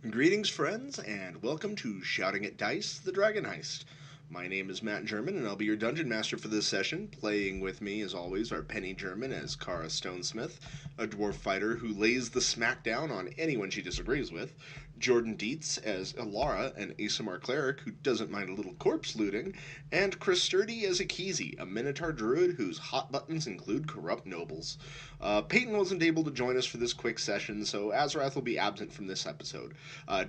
Greetings, friends, and welcome to Shouting at Dice, the Dragon Heist. My name is Matt German, and I'll be your Dungeon Master for this session. Playing with me, as always, are Penny German as Kara Stonesmith, a dwarf fighter who lays the smackdown on anyone she disagrees with, Jordan Dietz as Elara, an ASMR cleric who doesn't mind a little corpse looting, and Chris Sturdy as Ekizi, a Minotaur druid whose hot buttons include corrupt nobles. Peyton wasn't able to join us for this quick session, so Azerath will be absent from this episode.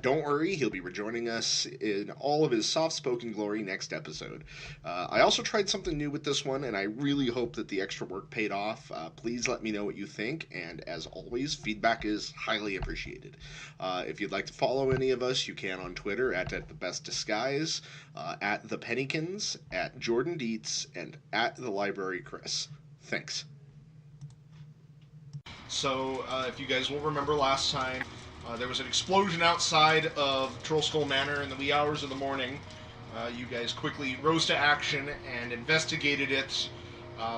Don't worry, he'll be rejoining us in all of his soft-spoken glory next episode. I also tried something new with this one, and I really hope that the extra work paid off. Please let me know what you think, and as always, feedback is highly appreciated. If you'd like to follow any of us, you can on Twitter at The Best Disguise, at The Pennykins, at Jordan Dietz, and at The Library Chris. Thanks. So, if you guys will remember last time, there was an explosion outside of Trollskull Manor in the wee hours of the morning. You guys quickly rose to action and investigated it,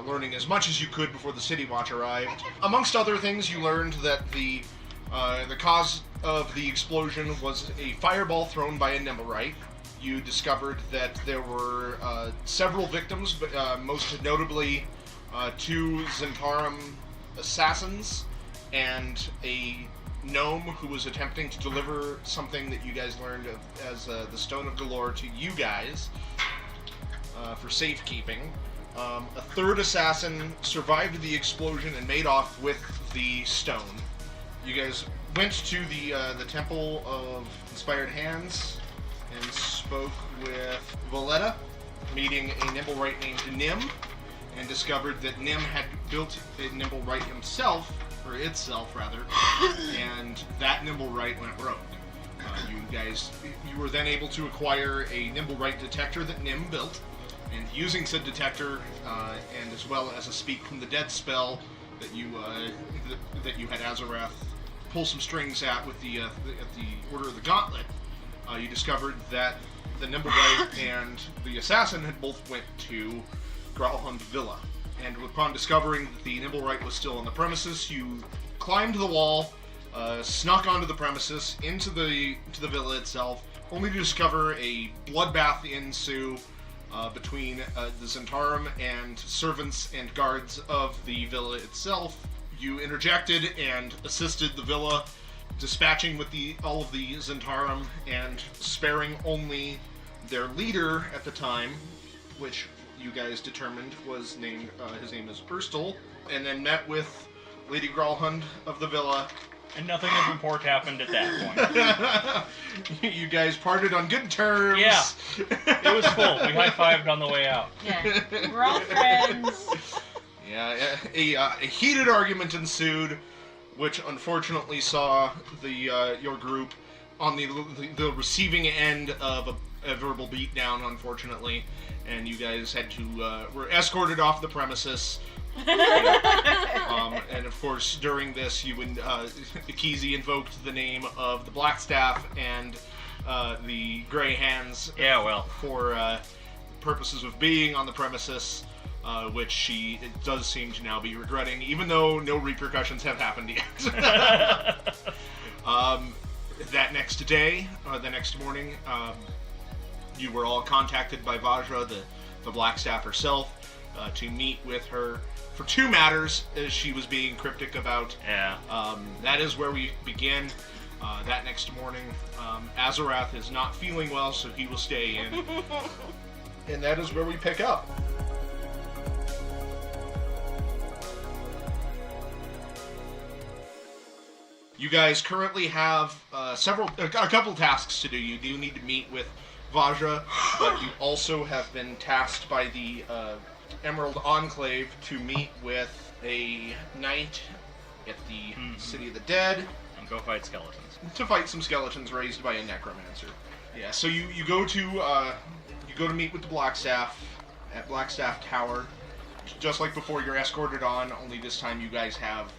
learning as much as you could before the City Watch arrived. Amongst other things, you learned that the cause of the explosion was a fireball thrown by a Nimblewright. You discovered that there were several victims, but most notably two Zentarum assassins and a gnome who was attempting to deliver something that you guys learned of as the Stone of Galore to you guys for safekeeping. A third assassin survived the explosion and made off with the stone. You guys went to the Temple of Inspired Hands and spoke with Valletta, meeting a Nimblewright named Nim, and discovered that Nim had built a Nimblewright himself, or itself rather, and that Nimblewright went rogue. You were then able to acquire a Nimblewright detector that Nim built, and using said detector, and as well as a Speak from the Dead spell that you had Azerath pull some strings at with the Order of the Gauntlet, you discovered that the Nimblewright and the assassin had both went to Growlhund Villa. And upon discovering that the Nimblewright was still on the premises, you climbed the wall, snuck onto the premises, into the villa itself, only to discover a bloodbath ensue between the Zentarum and servants and guards of the villa itself. You interjected and assisted the villa, dispatching with all of the Zentarum and sparing only their leader at the time, which you guys determined was named, his name is Urstel, and then met with Lady Growlhund of the villa. And nothing of import happened at that point. You guys parted on good terms. Yeah, it was full. We high-fived on the way out. Yeah, we're all friends. Yeah, a heated argument ensued, which unfortunately saw your group on the receiving end of a verbal beatdown, unfortunately, and you guys had to were escorted off the premises. And of course, during this, you and Ekizi invoked the name of the Blackstaff and the Grey Hands. Yeah, well, for purposes of being on the premises, which it does seem to now be regretting, even though no repercussions have happened yet. That next day, the next morning, you were all contacted by Vajra, the Blackstaff herself, to meet with her for two matters, as she was being cryptic about. Yeah. That is where we begin. That next morning, Azerath is not feeling well, so he will stay in. And that is where we pick up. You guys currently have a couple tasks to do. You do need to meet with Vajra, but you also have been tasked by the Emerald Enclave to meet with a knight at the City of the Dead. And go fight skeletons. To fight some skeletons raised by a necromancer. Yeah, so you go to meet with the Blackstaff at Blackstaff Tower, just like before. You're escorted on. Only this time you guys have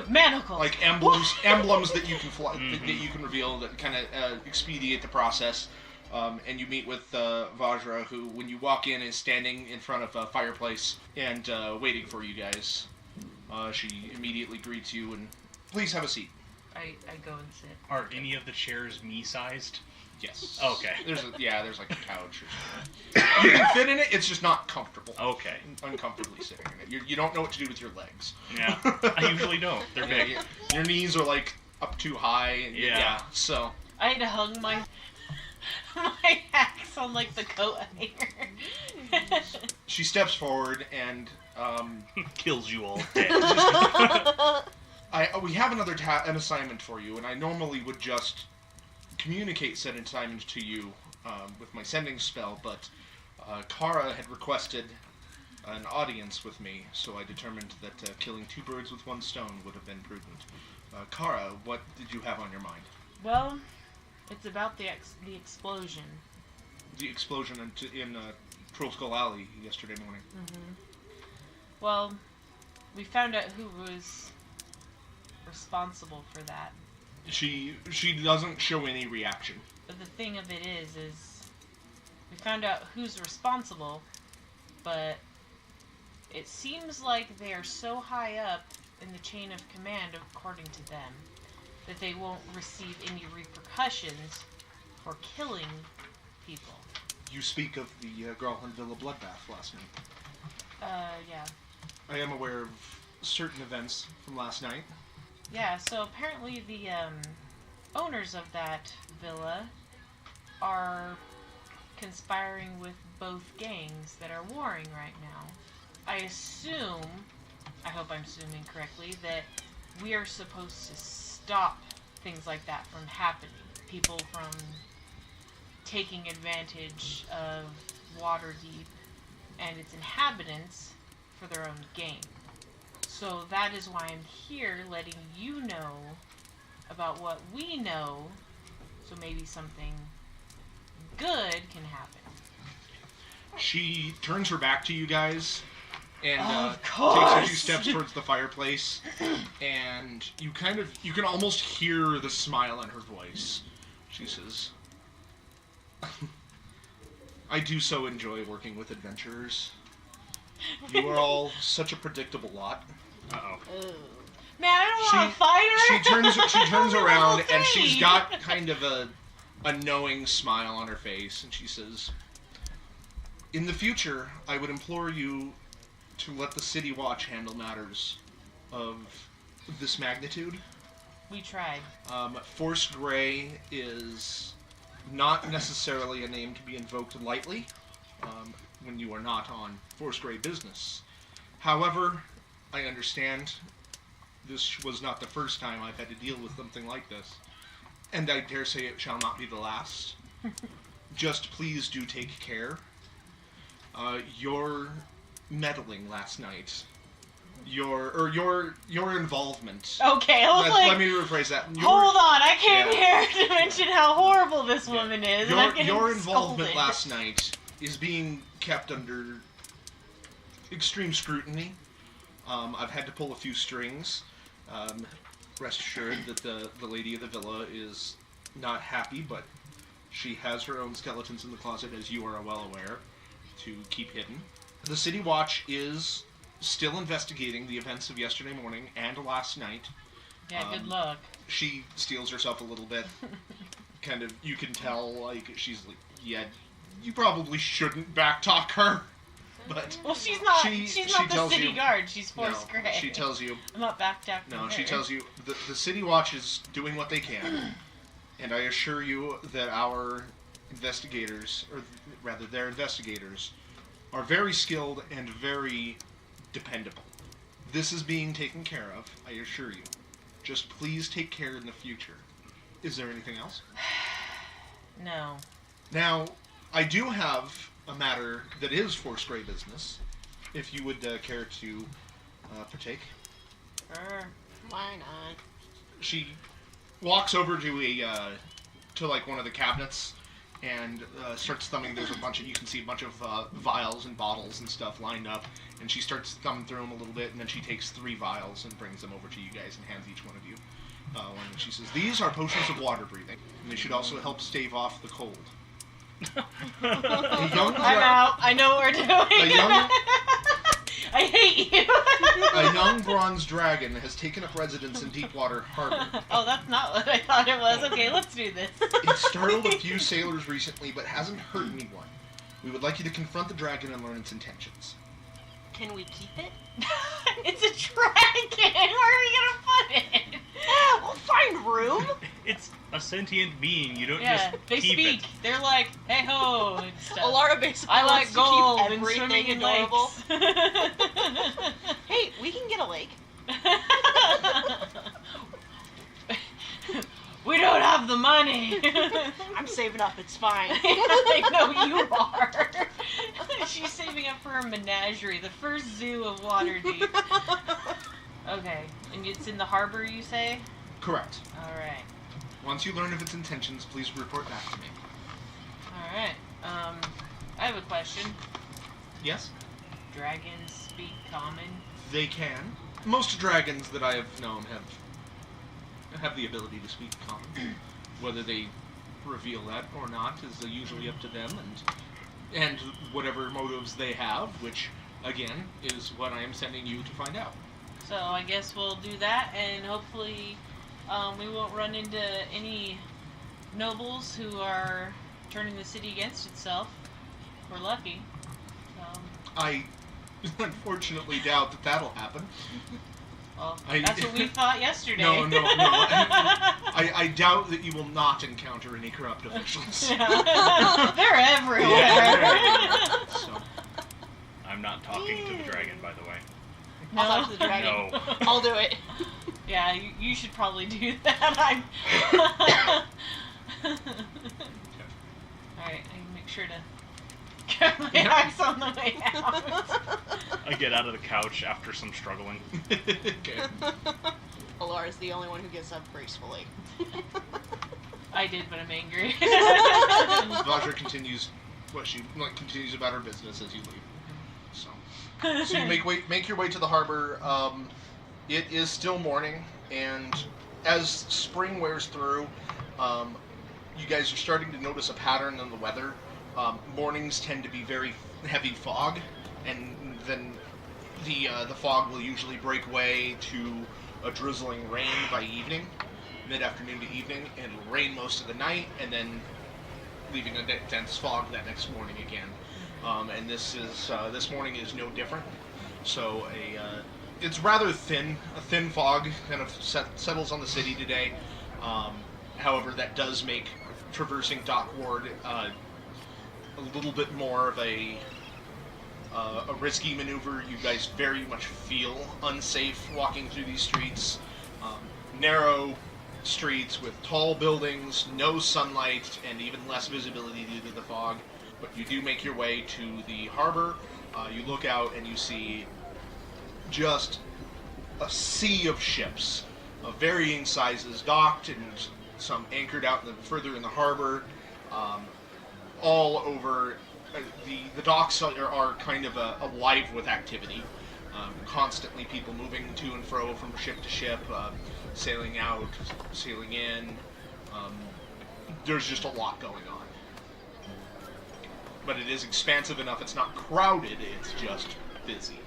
manacles, like emblems that you can that you can reveal that kind of expedite the process. And you meet with Vajra, who, when you walk in, is standing in front of a fireplace and waiting for you guys. She immediately greets you and, please have a seat. I go and sit. Are any of the chairs me-sized? Yes. Okay. There's like a couch or something. You can fit in it. It's just not comfortable. Okay. Uncomfortably sitting in it. You don't know what to do with your legs. Yeah. I usually don't. They're big. Your knees are like up too high. And Yeah. So. I had to hung my axe on like the coat hanger. She steps forward and Kills you all dead. we have an assignment for you, and I normally would just communicate said assignment to you with my sending spell, but Kara had requested an audience with me, so I determined that killing two birds with one stone would have been prudent. Kara, what did you have on your mind? Well, it's about the explosion. The explosion in Troll Skull Alley yesterday morning. Mm-hmm. Well, we found out who was responsible for that. She doesn't show any reaction. But the thing of it is we found out who's responsible, but it seems like they are so high up in the chain of command, according to them, that they won't receive any repercussions for killing people. You speak of the Gralhund Villa bloodbath last night. Yeah. I am aware of certain events from last night. Yeah, so apparently the owners of that villa are conspiring with both gangs that are warring right now. I assume, I hope I'm assuming correctly, that we are supposed to stop things like that from happening. People from taking advantage of Waterdeep and its inhabitants for their own gain. So that is why I'm here, letting you know about what we know, so maybe something good can happen. She turns her back to you guys and Of takes course. a few steps towards the fireplace, and you can almost hear the smile in her voice. She says, I do so enjoy working with adventurers. You are all such a predictable lot. Uh-oh. Man, I don't want to fight her. She turns around and Okay. she's got kind of a knowing smile on her face, and she says, in the future, I would implore you to let the City Watch handle matters of this magnitude. We tried. Force Grey is not necessarily a name to be invoked lightly when you are not on Force Grey business. However, I understand this was not the first time I've had to deal with something like this, and I dare say it shall not be the last. Just please do take care. Your meddling last night, your involvement. Okay, I was Let like, me rephrase that. hold on, I came Yeah. here to mention how horrible this woman is. and I'm getting Your involvement scolded. last night is being kept under extreme scrutiny. I've had to pull a few strings. Rest assured that the lady of the villa is not happy, but she has her own skeletons in the closet, as you are well aware, to keep hidden. The City Watch is still investigating the events of yesterday morning and last night. Yeah, good luck. She steals herself a little bit. Kind of, you can tell, like, she's like, yeah, you probably shouldn't backtalk her. But Well, she's not. she She's not the tells city you- guard. She's no, Force Grey. she tells you, I'm not backtracking. no, she tells you, the City Watch is doing what they can. And I assure you that our investigators, or rather their investigators, are very skilled and very dependable. This is being taken care of, I assure you. Just please take care in the future. Is there anything else? No. Now, I do have a matter that is Force Grey business, if you would care to partake. Why not? She walks over to like one of the cabinets and starts thumbing. There's a bunch of, you can see a bunch of vials and bottles and stuff lined up, and she starts thumbing through them a little bit, and then she takes 3 vials and brings them over to you guys and hands each one of you one. And she says, these are potions of water breathing, and they should also help stave off the cold. I'm out. I know what we're doing. I hate you. A young bronze dragon has taken up residence in Deepwater Harbor. Oh, that's not what I thought it was. Okay, let's do this. It startled a few sailors recently, but hasn't hurt anyone. We would like you to confront the dragon and learn its intentions. Can we keep it? It's a dragon. Where are we gonna put it? We'll find room. It's a sentient being. You don't Yeah, just they keep speak. it. They're like, hey ho, and stuff. Alara basically I like wants gold to and keep everything swimming in adorable. lakes. Hey, we can get a lake. We don't have the money. I'm saving up. It's fine. I know you are. She's saving up for her menagerie, the first zoo of Waterdeep. Okay, and it's in the harbor, you say? Correct. All right. Once you learn of its intentions, please report back to me. All right. I have a question. Yes? Dragons speak common? They can. Most dragons that I have known have the ability to speak common. Whether they reveal that or not is usually up to them and whatever motives they have, which again is what I am sending you to find out. So I guess we'll do that, and hopefully we won't run into any nobles who are turning the city against itself. We're lucky. I unfortunately doubt that that'll happen. Well, that's what we thought yesterday. No. I doubt that you will not encounter any corrupt officials. They're everywhere. Yeah, so. I'm not talking to the dragon, by the way. No. I'll talk to the dragon. No. I'll do it. Yeah, you should probably do that. Alright, I can make sure to get my axe on the way out. I get out of the couch after some struggling. Okay. Alara's the only one who gets up gracefully. I did, but I'm angry. Vajra continues continues about her business as you leave. So you make your way to the harbor. It is still morning, and as spring wears through, you guys are starting to notice a pattern in the weather. Mornings tend to be very heavy fog, and then the fog will usually break way to a drizzling rain by evening, mid-afternoon to evening, and it'll rain most of the night, and then leaving a dense fog that next morning again. And this morning is no different. So it's rather thin. A thin fog kind of settles on the city today. However, that does make traversing Dock Ward a little bit more of a risky maneuver. You guys very much feel unsafe walking through these streets. Narrow streets with tall buildings, no sunlight, and even less visibility due to the fog. But you do make your way to the harbor. You look out and you see just a sea of ships of varying sizes docked and some anchored out further in the harbor. All over the docks are kind of alive with activity. Constantly people moving to and fro from ship to ship, sailing out, sailing in. There's just a lot going on. But it is expansive enough. It's not crowded. It's just busy.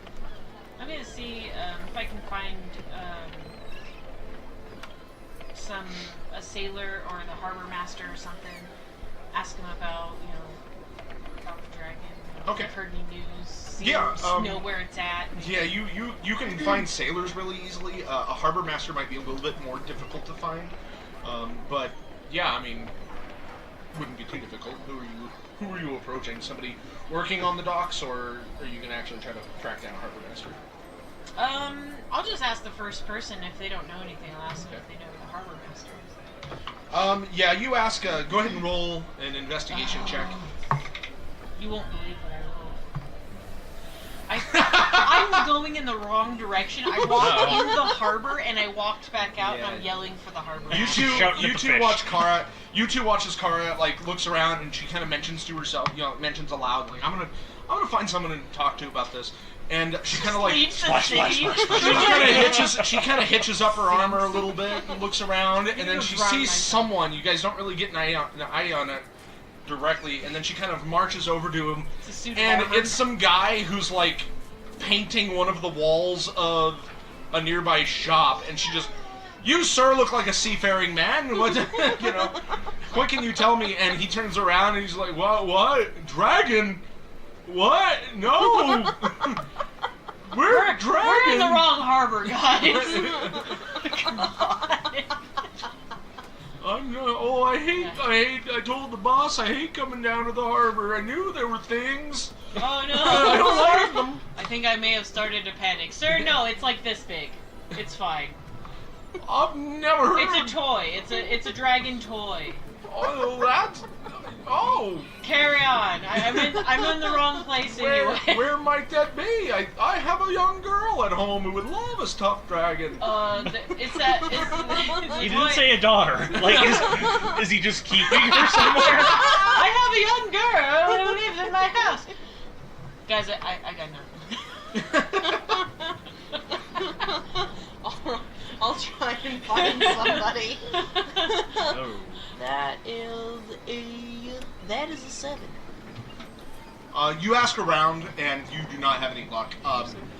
I'm gonna see if I can find a sailor or the harbor master or something. Ask him about about the dragon. Okay. If I've heard any news. Yeah, know where it's at. Yeah, you can find sailors really easily. A harbor master might be a little bit more difficult to find. But yeah, I mean, wouldn't be too difficult. Who are you approaching? Somebody working on the docks, or are you gonna actually try to track down a harbor master? I'll just ask the first person if they don't know anything. I'll ask them if they know the harbor master is. Yeah, you ask. Go ahead and roll an investigation check. You won't believe what I rolled. I was going in the wrong direction. I walked in the harbor and I walked back out, and I'm yelling for the harbor master. You two watch Kara. You two watch as Kara looks around and she kind of mentions to herself, mentions aloud, I'm gonna find someone to talk to about this. And she kind of she kind of hitches up her armor a little bit and looks around, and then she sees someone. You guys don't really get an eye on it directly, and then she kind of marches over to him, and it's some guy who's painting one of the walls of a nearby shop, and she just, "You, sir, look like a seafaring man. What, you know, what can you tell me?" And he turns around and he's like, What? Dragon? What? No! We're dragon! We're in the wrong harbor, guys. Come on. I'm not, I told the boss I hate coming down to the harbor. I knew there were things. Oh no! I don't like them. I think I may have started to panic. Sir, no, it's like this big. It's fine. I've never heard It's a toy. It's a dragon toy. Oh, that's... Oh. Carry on. I'm in the wrong place anyway. Where might that be? I have a young girl at home who would love a stuffed dragon. It's that. He didn't say a daughter. Like, is he just keeping her somewhere? I have a young girl who lives in my house. Guys, I got nothing. I'll try and find somebody. Oh. That is a 7. You ask around, and you do not have any luck.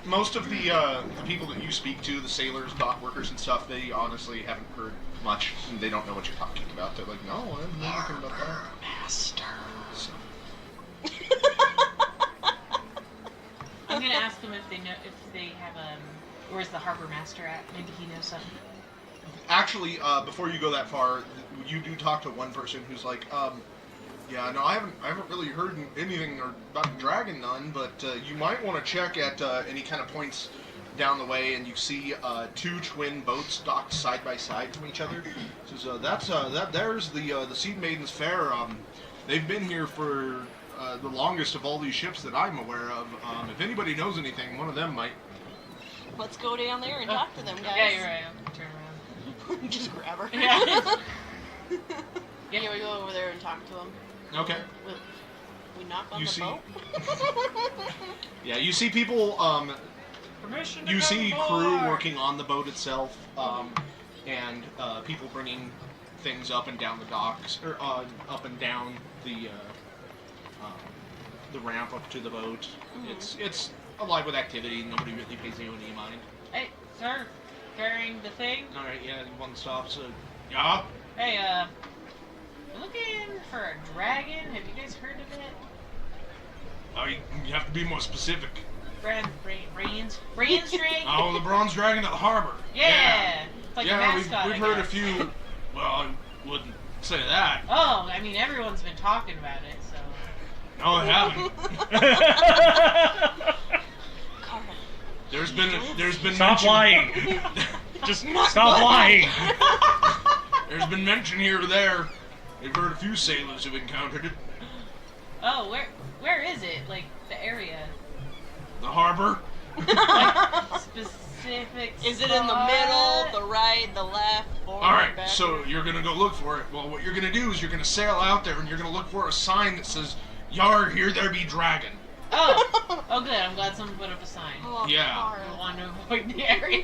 Most of the people that you speak to, the sailors, dock workers, and stuff, they honestly haven't heard much. And they don't know what you're talking about. They're like, "No, I don't know anything about that." Master. So. I'm gonna ask them if they have where's the harbor master at? Maybe he knows something. Actually, before you go that far, you do talk to one person who's like, "Yeah, no, I haven't really heard anything about the dragon none, but you might want to check at any kind of points down the way, and you see 2 twin boats docked side by side from each other. Says there's the Seed Maidens Fair. They've been here for the longest of all these ships that I'm aware of. If anybody knows anything, one of them might." Let's go down there and talk to them, guys. Yeah, you're right. I'm turn around. Just grab her. Yeah. Yeah, we go over there and talk to them. Okay. We knock on You the see- boat. Yeah, you see people. Permission to You come see aboard. crew working on the boat itself, and people bringing things up and down the docks, or up and down the ramp up to the boat. Mm-hmm. It's alive with activity. Nobody really pays you any mind. Hey, sir, carrying the thing. All right, yeah, one stop. So, yeah. Hey, looking for a dragon. Have you guys heard of it? You have to be more specific. Brains dragon. Oh, the bronze dragon at the harbor. Yeah. It's like a mascot. we've I heard a guess. few. Well, I wouldn't say that. Oh, I mean, everyone's been talking about it, so. No, I haven't. Carl. There's been Stop mention- lying. Just stop lying. There's been mention here or there. They've heard a few sailors who've encountered it. Oh, where is it? Like the area? The harbor. Like specific. Is it in the spot? middle, the right, the left, forward, All right, back? so you're gonna go look for it. Well, what you're gonna do is you're gonna sail out there and you're gonna look for a sign that says, "Yar, here there be dragon." Oh, good. I'm glad someone put up a sign. Oh, Yeah. I Carl. want to avoid the area.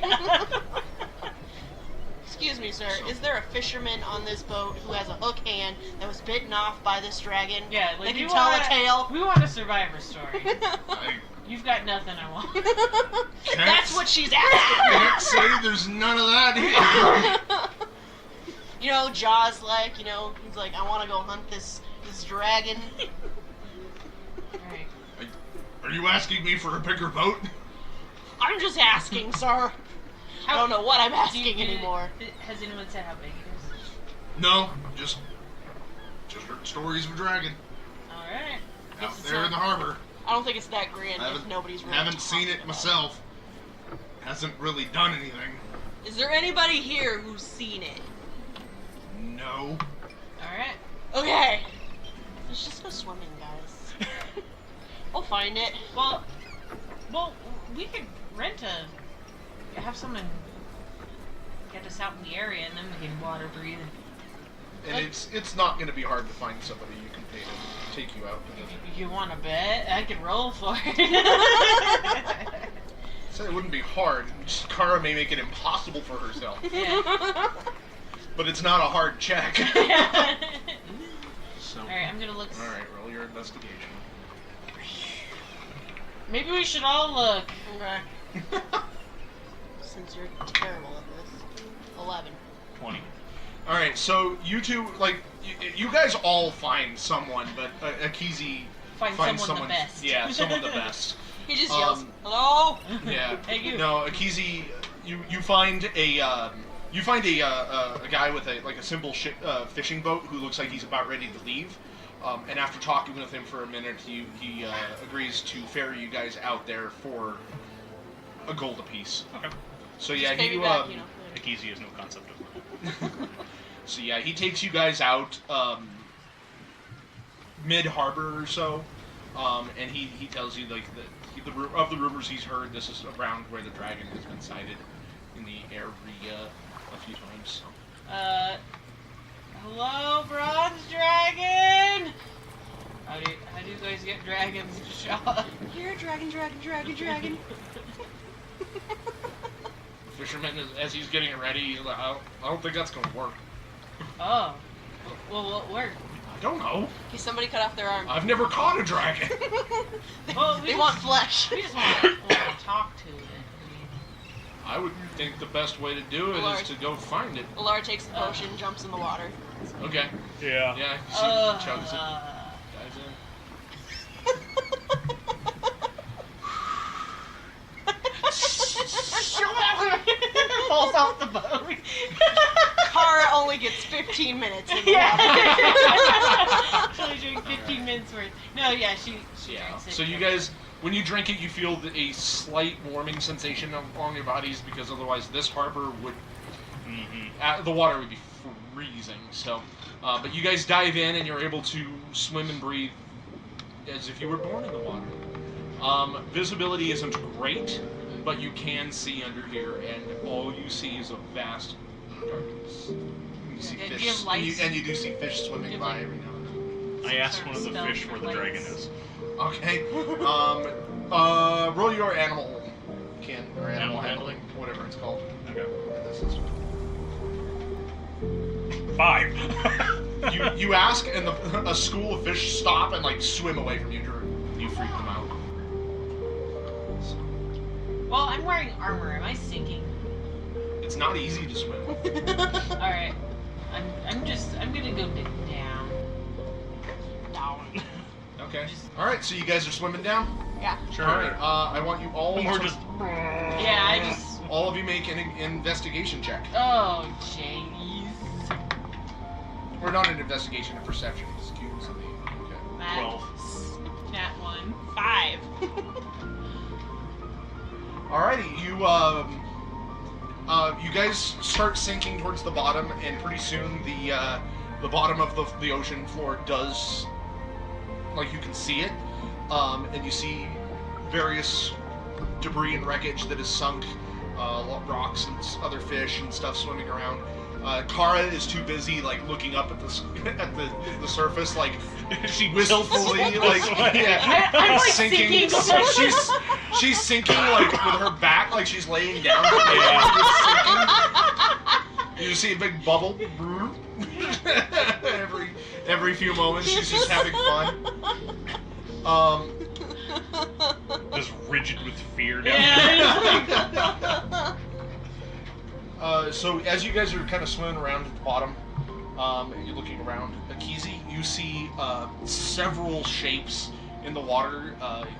Excuse me, sir. So- Is there a fisherman on this boat who has a hook hand that was bitten off by this dragon? Yeah, like They you can tell want a tale. We want a survivor story. I You've got nothing I want. That's what she's asking. can't say there's none of that here. You know, Jaws he's like, I want to go hunt this dragon. Alright. Are you asking me for a bigger boat? I'm just asking, sir. I don't know what I'm asking anymore. Has anyone said how big it is? No, just heard stories of a dragon Alright. out there in the harbor. I don't think it's that grand I if nobody's really haven't seen talking it about myself. Hasn't really done anything. Is there anybody here who's seen it? No. Alright. Okay. Let's just go swimming, guys. I'll find it. Well, we could have someone get us out in the area, and then we can water breathe. And it's not going to be hard to find somebody you can pay to take you out. If you want to bet, I could roll for it. So it wouldn't be hard. Just Kara may make it impossible for herself, Yeah. but it's not a hard check. So, Alright, I'm gonna look. all right, roll your investigation. Maybe we should all look. Okay. Since you're terrible at this. 11. 20. All right, so you two, like, you guys all find someone, but Ekizi Find finds someone the best. Yeah, someone the best. He just yells, "Hello!" Yeah. Hey, you. No, Ekizi, you find a guy with a simple fishing boat who looks like he's about ready to leave. And after talking with him for a minute, he agrees to ferry you guys out there for a gold apiece. Okay. So Just yeah, pay he me back, you know. Ekizi has no concept of money. So yeah, he takes you guys out mid-harbor or so, and he tells you like of the rumors he's heard, this is around where the dragon has been sighted in the area a few times. Hello, bronze dragon. How do you guys get dragons to show up? Here, dragon. Fisherman, as he's getting it ready, he's like, I don't think that's gonna work. Oh. Well, what worked? I don't know. Okay, somebody cut off their arm. I've never caught a dragon. Well, They want flesh. We just want to talk to it. I would think the best way to do it Lord. is to go find it. Elara takes the potion, jumps in the water. Okay. Yeah. Yeah. You see, chugs it. Dives in. Falls off the boat. Kara only gets 15 minutes in the Yeah. water. She's only doing 15 minutes worth. No, yeah, she Yeah. drinks it. So you guys, when you drink it, you feel a slight warming sensation along your bodies because otherwise this harbor would, the water would be freezing. So, but you guys dive in and you're able to swim and breathe as if you were born in the water. Visibility isn't great, but you can see under here, and all you see is a vast darkness. You see Okay, do fish, you have lights? and you do see fish swimming Give by it- every now and I asked Some one of the sort of fish spell where for the dragon lights. is. then. Okay. Roll your animal kin or animal Animal handling, whatever it's called. Okay. in this system. 5. You ask, and a school of fish stop and like swim away from you. You freak them out. Well, I'm wearing armor. Am I sinking? It's not easy to swim. All right. I'm gonna go down. Down. Okay. All right. So you guys are swimming down. Yeah. Sure. All right. I want you all. We're to- just. Yeah, I just. All of you make an investigation check, Oh, jeez. or not an investigation, a perception. Excuse me. Okay. Matt. 12. Nat 1. 5. Alrighty, you guys start sinking towards the bottom, and pretty soon the bottom of the ocean floor does, like, you can see it, and you see various debris and wreckage that is sunk, rocks and other fish and stuff swimming around. Kara is too busy, like, looking up at the surface, like, She wistfully, tilts like, this way. yeah, I'm, like, sinking. sinking. She's sinking, like, with her back, like she's laying down. You see a big bubble every few moments. She's just having fun. Just rigid with fear down Yeah. So as you guys are kind of swimming around at the bottom, and you're looking around, Ekizi, you see several shapes in the water,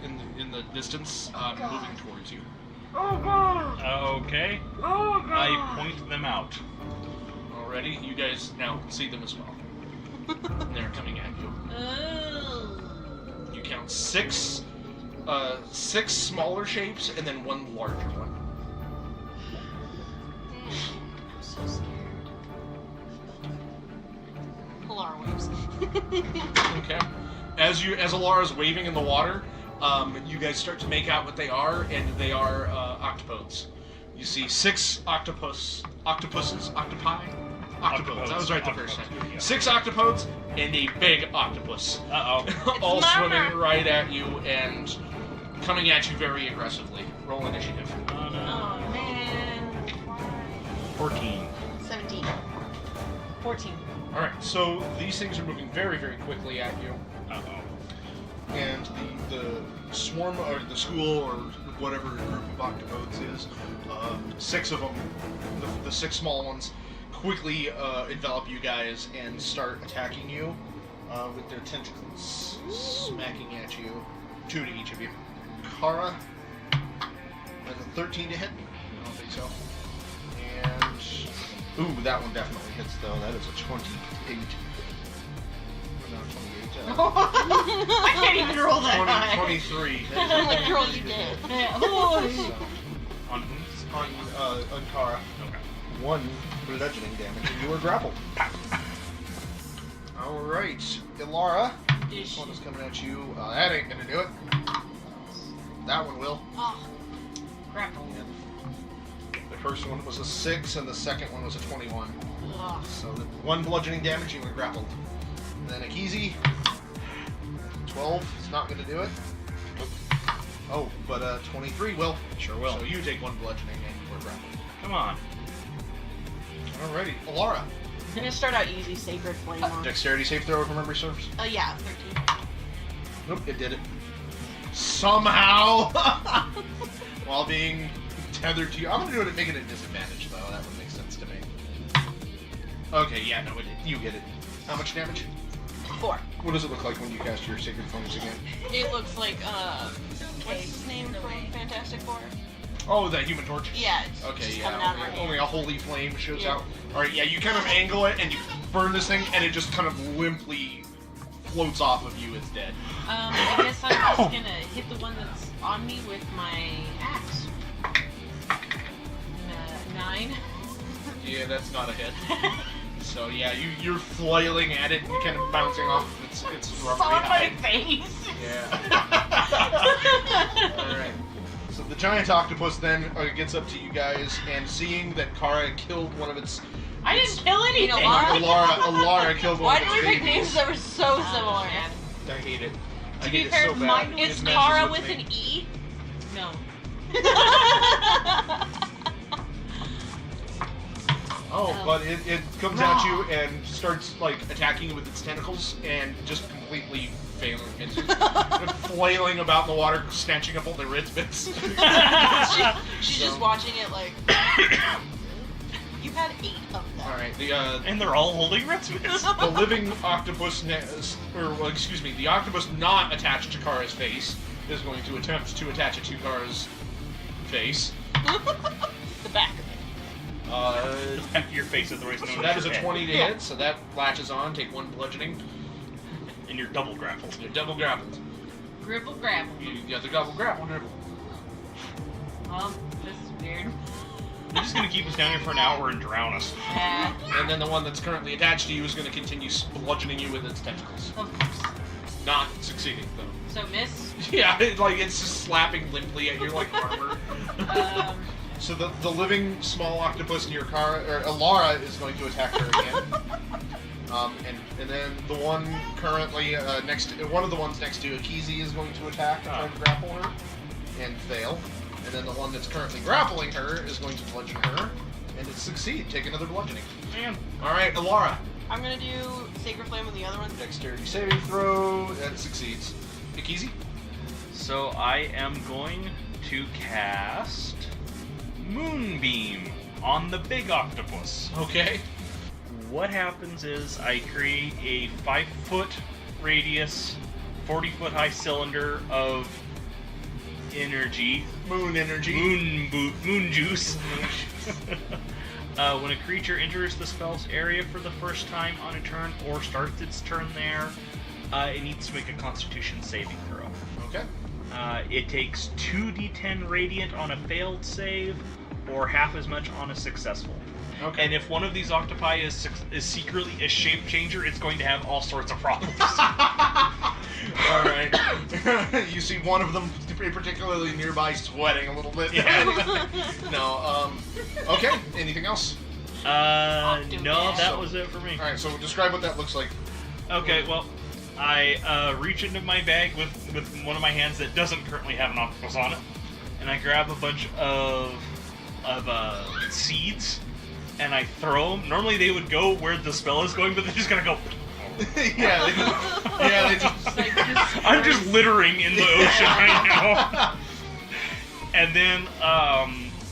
in the distance, moving towards you. Okay. I point them out. Already, you guys now see them as well. And they're coming at you. Oh. You count six smaller shapes and then one larger one. I'm so scared. Elara waves. Okay. As Elara's waving in the water, you guys start to make out what they are, and they are octopodes. You see 6 octopuses. Octopodes. I was right the first time. Yeah. 6 octopodes and a big octopus. Uh-oh. All Mama. swimming right at you and coming at you very aggressively. Roll initiative. Oh, no. Oh, man. Why? 14. 17. 14. Alright, so these things are moving very, very quickly at you. Uh-oh. and the swarm, or the school, or whatever group of octopodes is, 6 of them, the 6 small ones, quickly envelop you guys and start attacking you with their tentacles, smacking at you. 2 to each of you. Kara has a 13 to hit. I don't think so. And ooh, that one definitely hits though. That is a 28. No, 28. I can't even roll that 20, high. 23. The girl you did. So, On on Kara, okay. 1 bludgeoning damage, and you are grappled. Alright, Elara, this one is coming at you. That ain't gonna do it. That one will. Oh, Grapple. The first one was a 6, and the second one was a 21. ugh. So, 1 bludgeoning damage, you were grappled. And then Ekizi, 12 is not gonna do it. Oh, but 23 will. Sure will. So you take 1 bludgeoning and you are grappled. Come on. Alrighty, Elara. I'm gonna start out easy, Sacred Flame on. Dexterity save throw if memory serves. Yeah, 13. Nope, it did it. Somehow! While being tethered to you. I'm gonna do it, make it a disadvantage though, that would make sense to me. Okay, yeah, no, you get it. How much damage? 4. What does it look like when you cast your Sacred Flames again? It looks like, what's his name from Fantastic Four? Oh, that Human Torch? Yeah, it's Okay, just yeah, coming out of her only hand. a holy flame shoots Yeah. out. Alright, yeah, you kind of angle it and you burn this thing and it just kind of limply floats off of you, it's dead. I guess I'm just gonna hit the one that's on me with my axe. 9. Yeah, that's not a hit. So yeah, you're flailing at it and you're kind of bouncing off of its rubbery On my hide. face. Yeah. Alright. So the giant octopus then gets up to you guys, and seeing that Kara killed one of its... I didn't kill anything. Alara killed Why one do of we its pick babies. names that were so Oh, similar? man. I hate it. I To hate be it fair, so bad. mine It It's messes Kara with with me. an E. No. Oh, but it comes at you and starts like attacking you with its tentacles and just completely failing. It's just flailing about in the water, snatching up all the red bits. She's So- just watching it like. You had 8 of them. Alright, And they're all holding Ritzmans. the living octopus, the octopus not attached to Kara's face is going to attempt to attach it to Kara's face. The back of it. Your face is the way it's known. So that as is a your head. 20 to hit, so that latches on, take 1 bludgeoning. And you're double grappled. You're double grappled. Gribble grabble. You got the double grapple dribble. This is weird. You're just gonna keep us down here for an hour and drown us. And then the one that's currently attached to you is going to continue bludgeoning you with its tentacles. Of course. Not succeeding, though. So miss. Yeah, it's just slapping limply at your, like, armor. So the living small octopus near Kara, or Elara, is going to attack her again. And then the one currently one of the ones next to Ekizi is going to attack and try to grapple her, and fail. And then the one that's currently grappling her is going to bludgeon her, and it succeed. Take another bludgeoning. Man. Alright, Elara. I'm gonna do Sacred Flame with the other one. Dexterity saving throw, that succeeds. Ekizi? So I am going to cast Moonbeam on the big octopus. Okay. What happens is I create a 5-foot radius, 40-foot high cylinder of energy. Moon energy. Moon juice. When a creature enters the spell's area for the first time on a turn or starts its turn there, it needs to make a Constitution saving throw. Okay. It takes 2d10 radiant on a failed save, or half as much on a successful. Okay. And if one of these octopi is secretly a shape changer, it's going to have all sorts of problems. Alright. You see one of them particularly nearby sweating a little bit. Yeah. No, okay. Anything else? No, that was it for me. Alright, so describe what that looks like. Okay, well, I reach into my bag with one of my hands that doesn't currently have an octopus on it, and I grab a bunch of seeds, and I throw them. Normally they would go where the spell is going, but they're just gonna go Yeah, they just. Like, I'm just littering in the ocean right now. And then,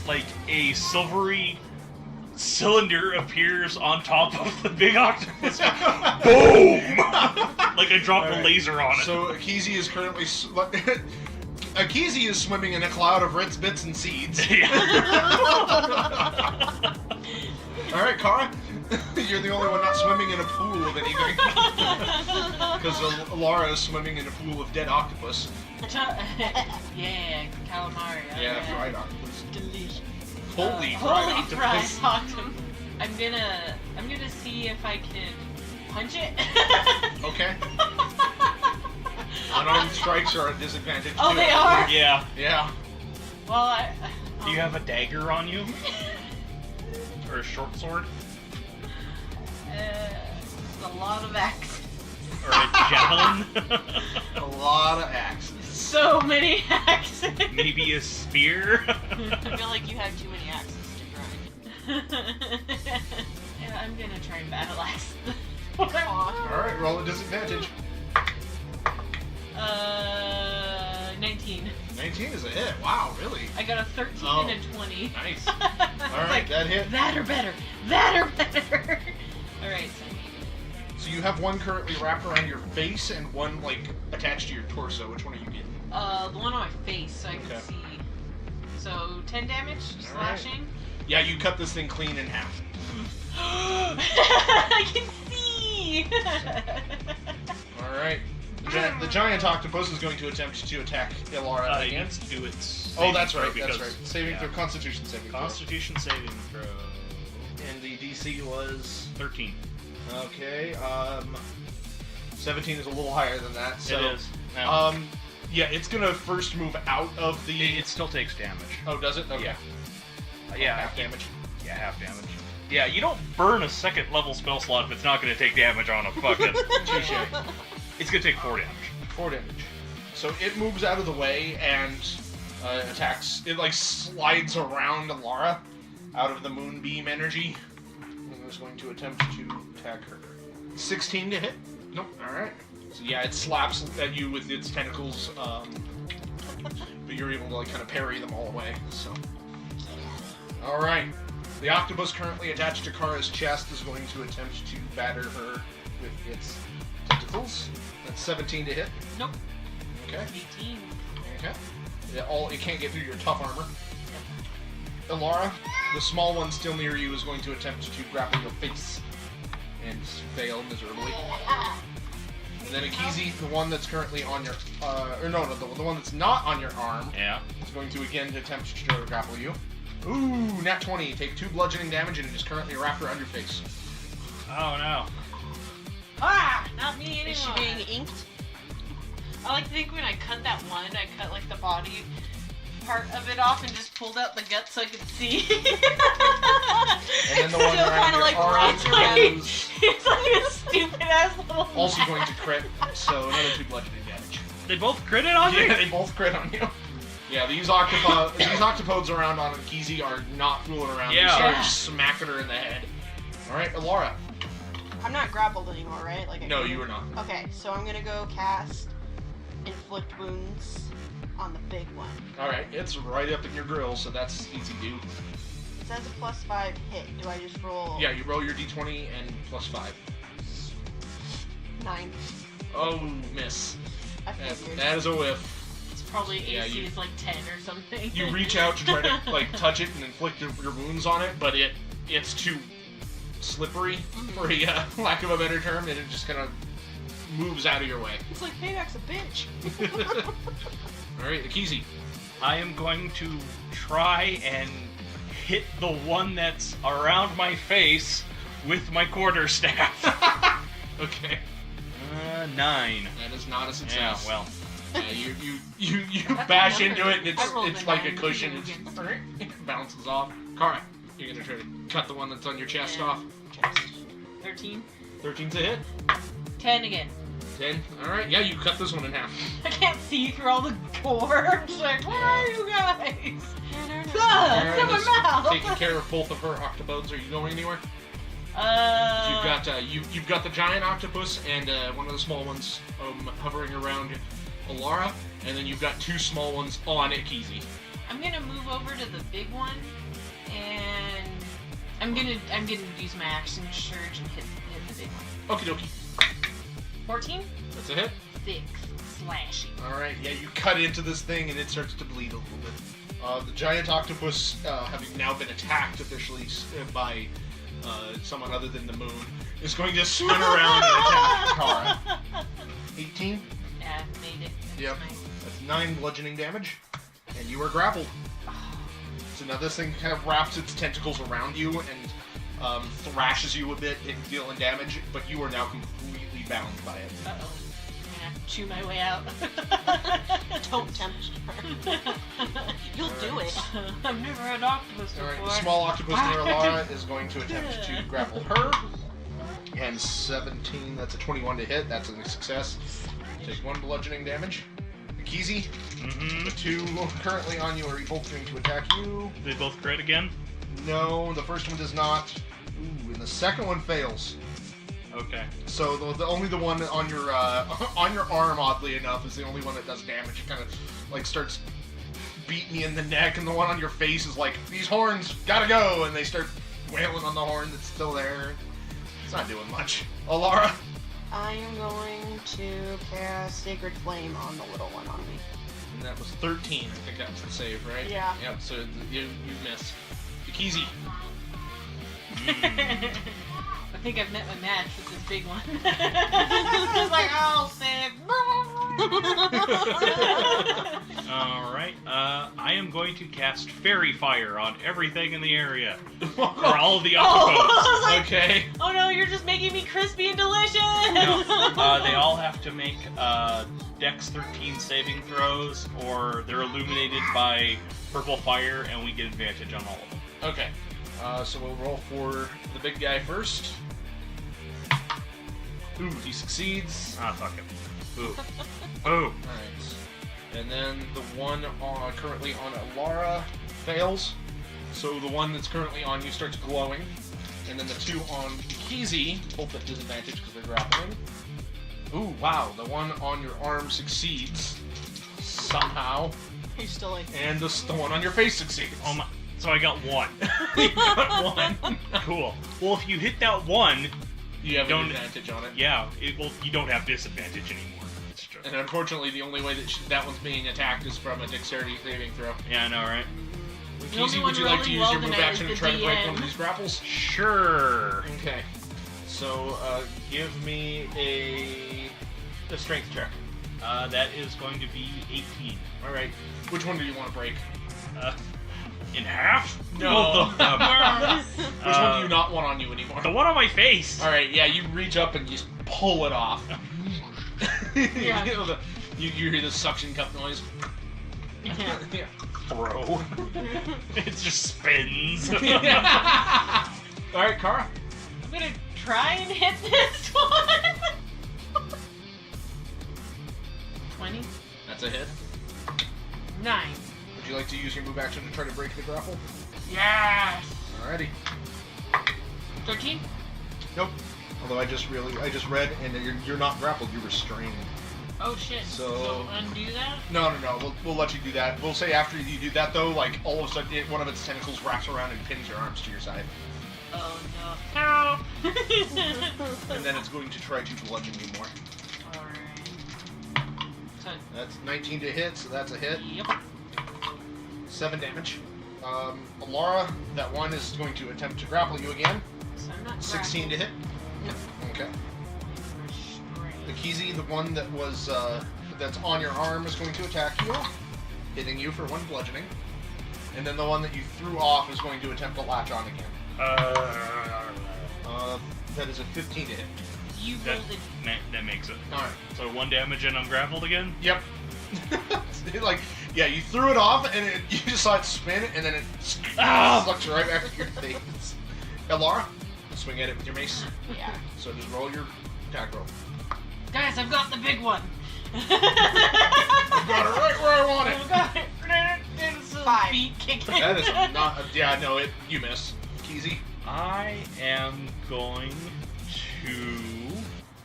like a silvery cylinder appears on top of the big octopus. Boom! Like I dropped a laser on it. So Ekizi is currently. Ekizi is swimming in a cloud of Ritz bits and seeds. Alright, Kara. You're the only one not swimming in a pool of anything. Because Elara is swimming in a pool of dead octopus. Yeah, calamari. Yeah, fried octopus. Delicious. Holy fried Holy octopus. fried octopus. I'm gonna see if I can punch it. Okay. Unarmed strikes are a disadvantage. Oh, too. they are? Yeah. Yeah. Well, Do you have a dagger on you? Or a short sword? a lot of axes. Or a javelin? A lot of axes. So many axes. Maybe a spear? I feel like you have too many axes to grind. Yeah, I'm gonna try and battle axe. Alright, roll a disadvantage. 19. 19 is a hit. Wow, really? I got a 13 Oh. and a 20. Nice. Alright, Alright, that hit. That or better. That or better. Alright, So you have one currently wrapped around your face and one, like, attached to your torso. Which one are you getting? the one on my face so I can Okay. see. So 10 damage, Alright. slashing. Yeah, you cut this thing clean in half. I can see! Alright. The giant octopus is going to attempt to attack Elara It again. needs to do its Oh, saving that's throw right, because, that's right. Saving yeah. throw, Constitution saving throw. Constitution saving throw. And the DC was... 13. Okay, 17 is a little higher than that, so... It is. Now, Yeah, it's gonna first move out of the... it still takes damage. Oh, does it? Okay. Yeah. Yeah, Half damage. Yeah, half damage. Yeah, you don't burn a second level spell slot if it's not going to take damage on a fucking... Touche. It's going to take 4 damage. 4 damage. So it moves out of the way and attacks. It like slides around Elara out of the moonbeam energy. And is going to attempt to attack her. 16 to hit? Nope. Alright. So yeah, it slaps at you with its tentacles, but you're able to like kind of parry them all away, so. Alright. The octopus currently attached to Kara's chest is going to attempt to batter her with its tentacles. That's 17 to hit. Nope. Okay. 18. Okay. It can't get through your tough armor. Elara, the small one still near you, is going to attempt to grapple your face and fail miserably. And then Ekizi, the one that's currently on your, the one that's not on your arm, Yeah. is going to again attempt to grapple you. Ooh, nat 20. Take 2 bludgeoning damage and it is currently wrapped around your face. Oh, no. Ah! Not me anymore. Is she being inked? I like to think when I cut that one, I cut like the body part of it off and just pulled out the guts so I could see. And then the one Still around kinda your like arm wrapped around. is It's like a stupid ass little. also going to crit, so another 2 bludgeoning damage. They both critted on me? Yeah, they both crit on you. Yeah, these octopodes around on Ekizi are not fooling around. Yeah. They start Yeah. smacking her in the head. Alright, Elara. I'm not grappled anymore, right? Like I No, can- you are not. Okay, so I'm gonna go cast Inflict Wounds on the big one. Alright, it's right up in your grill, so that's easy to do. It says a +5 hit. Do I just roll? Yeah, you roll your d20 and +5. 9. Oh, miss. I figured. That is a whiff. It's probably Yeah, AC you- is like 10 or something. You reach out to try to like touch it and inflict your wounds on it, but it's too slippery, for a lack of a better term, and it just kind of moves out of your way. It's like Payback's a bitch. Alright, Ekizi. I am going to try and hit the one that's around my face with my quarterstaff. Okay. 9. That is not a Yeah, success. well. Yeah, you bash into it and I rolled it's a like a 9 cushion. again. It bounces off. Kara, you're gonna try to cut the one that's on your chest off. 13. 13's a hit. 10 again. 10. Alright, yeah, you cut this one in half. I can't see through all the gore. I'm just like, where are you guys? Alright, Ah, it's in that's my mouth. taking care of both of her octopodes. Are you going anywhere? You've got the giant octopus and one of the small ones hovering around Elara, and then you've got 2 small ones on Ekizi. I'm gonna move over to the big one, and I'm gonna use my action surge and hit the big one. Okie dokie. 14. That's a hit. 6 slashing. All right. Yeah, you cut into this thing and it starts to bleed a little bit. The giant octopus, having now been attacked officially by someone other than the moon, is going to spin around and attack Kara. 18. Yeah, made it. That's Yep. nice. That's 9 bludgeoning damage, and you are grappled. So now this thing kind of wraps its tentacles around you and thrashes you a bit, dealing damage, but you are now completely bound by it. Uh-oh. I'm gonna have to chew my way out. Don't tempt her. You'll do it. I've never had octopus before. Alright, the small octopus near Elara is going to attempt to grapple her. And 17, that's a 21 to hit, that's a success. Take 1 bludgeoning damage. Ekizi, the 2 currently on you are both going to attack you. They both crit again? No, the first one does not. Ooh, and the second one fails. Okay. So only the one on your arm, oddly enough, is the only one that does damage. It kind of like starts beating you in the neck, and the one on your face is like, these horns gotta go, and they start wailing on the horn that's still there. It's not doing much. Elara. I am going to cast Sacred Flame on the little one on me. And that was 13. I think that was the save, right? Yeah. Yep. So you miss. Ekizi. I think I've met my match with this big one. It's like, oh, save. Alright, I am going to cast Fairy Fire on everything in the area. Or all of the octopus. Like, Okay. oh no, you're just making me crispy and delicious! No, they all have to make Dex 13 saving throws, or they're illuminated by purple fire, and we get advantage on all of them. Okay. So we'll roll for the big guy first. Ooh, he succeeds. Ah, fuck him. Ooh. Ooh. Alright. And then the one currently on Elara fails. So the one that's currently on you starts glowing. And then the 2 on Ekizi, both at disadvantage because they're grappling. Ooh, wow. The one on your arm succeeds. Somehow. You're still like... And the one on your face succeeds. Oh my. So I got 1. You got 1. Cool. Well, if you hit that 1, You have Don't- an advantage on it. yeah, you don't have disadvantage anymore. That's true. And unfortunately, the only way that one's being attacked is from a dexterity saving throw. Yeah, I know, right? The only Ekizi, one would you like to rolling use well your move tonight action is to try to the break DM. one of these grapples? Sure. Okay. So, give me a strength check. That is going to be 18. Alright. Which one do you want to break? In half? No. Both of them. Which one do you not want on you anymore? The one on my face. Alright, yeah, you reach up and you just pull it off. Yeah. You hear the suction cup noise. Yeah. Yeah. Throw. It just spins. Alright, Kara. I'm gonna try and hit this one. 20. That's a hit. 9. Would you like to use your move action to try to break the grapple? Yes. Alrighty. 13. Nope. Although I just read, and you're not grappled, you're restrained. Oh shit. So- undo that. No. We'll let you do that. We'll say after you do that though, like all of a sudden, one of its tentacles wraps around and pins your arms to your side, Oh no. and then it's going to try to bludgeon you more. Alright. So, That's 19 to hit, so that's a hit. yep. 7 damage. Elara, that one is going to attempt to grapple you again. So I'm not 16 to hit. Nope. Okay. Restrained. Ekizi, the one that was that's on your arm, is going to attack you, hitting you for 1 bludgeoning. And then the one that you threw off is going to attempt to latch on again. That is a 15 to hit. You That, rolled it. that makes it. Alright. So 1 damage and I'm grappled again? Yep. Like, yeah, you threw it off, and you just saw it spin, and then it sucks right back to your face. Elara, swing at it with your mace. Yeah. So just roll your attack roll. Guys, I've got the big one. I've got it right where I want it. I've got it. It's a 5. feet kicking. That is not. Yeah, no, you miss. Ekizi. I am going to...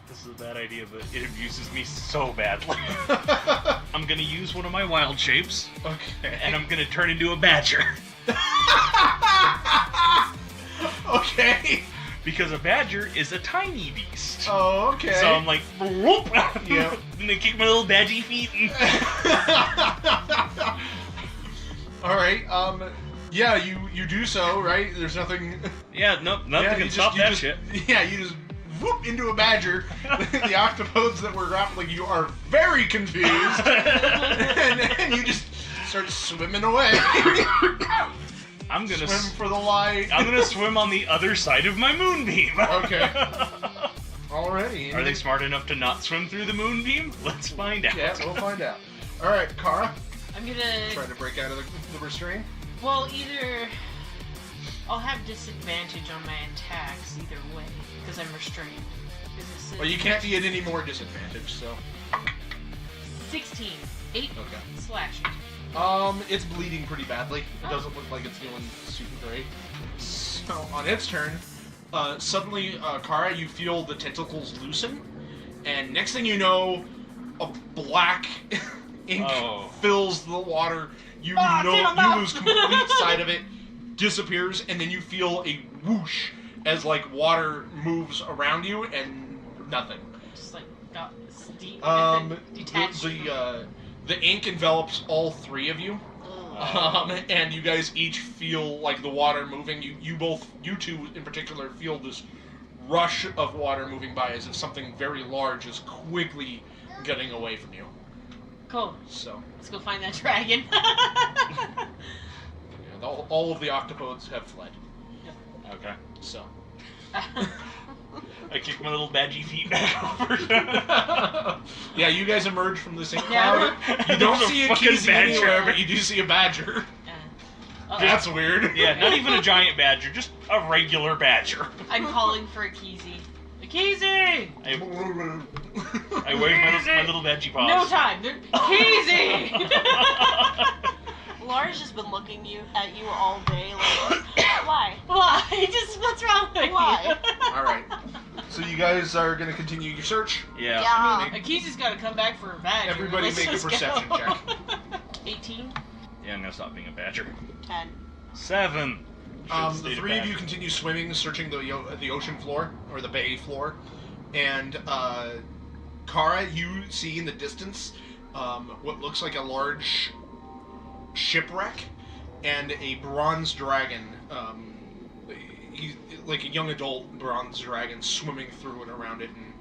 This is a bad idea, but it abuses me so badly. I'm gonna use one of my wild shapes. Okay. And I'm gonna turn into a badger. Okay. Because a badger is a tiny beast. Oh, okay. So I'm like, whoop! Yep. And then kick my little badgy feet. And... Alright, yeah, you do so, right? There's nothing... yeah, nothing can stop that shit. Yeah, you just whoop into a badger. The octopodes that were grappling you are very confused. and you just start swimming away. I'm gonna swim for the light. I'm gonna swim on the other side of my moonbeam. Okay. Alrighty. Are they smart enough to not swim through the moonbeam? Let's find out. Yeah, we'll find out. Alright, Kara. I'm gonna Try to break out of the restraint. Well, either I'll have disadvantage on my attacks either way because I'm restrained. Well, you can't be at any more disadvantage, so. 16, 8 slashing. It's bleeding pretty badly. It doesn't look like it's doing super great. So on its turn, suddenly, Kara, you feel the tentacles loosen, and next thing you know, a black ink fills the water. You lose complete sight of it, disappears, and then you feel a whoosh as like water moves around you, and nothing. Just like got steep, detached. The ink envelops all three of you, and you guys each feel like the water moving. You two in particular feel this rush of water moving by as if something very large is quickly getting away from you. Cool. So let's go find that dragon. Yeah, all of the octopodes have fled. Yep. Okay. So. I kick my little badgy feet back over. Yeah, you guys emerge from the same cloud. You don't see a Ekizi anywhere, but you do see a badger. That's weird. Yeah, not even a giant badger, just a regular badger. I'm calling for Ekizi. Ekizi! I wave my little badgy paws. No time. Ekizi! Lara's just been looking at you all day, like, why? Why? Just what's wrong with Why? you? All right. So you guys are gonna continue your search. Yeah. I mean, Ekizi's got to come back for a badger. Everybody Let's make a just perception go. check. 18. Yeah, I'm gonna stop being a badger. 10. 7. The three of you continue swimming, searching the ocean floor or the bay floor, and Kara, you see in the distance what looks like a large shipwreck and a bronze dragon. He's like a young adult bronze dragon swimming through and around it and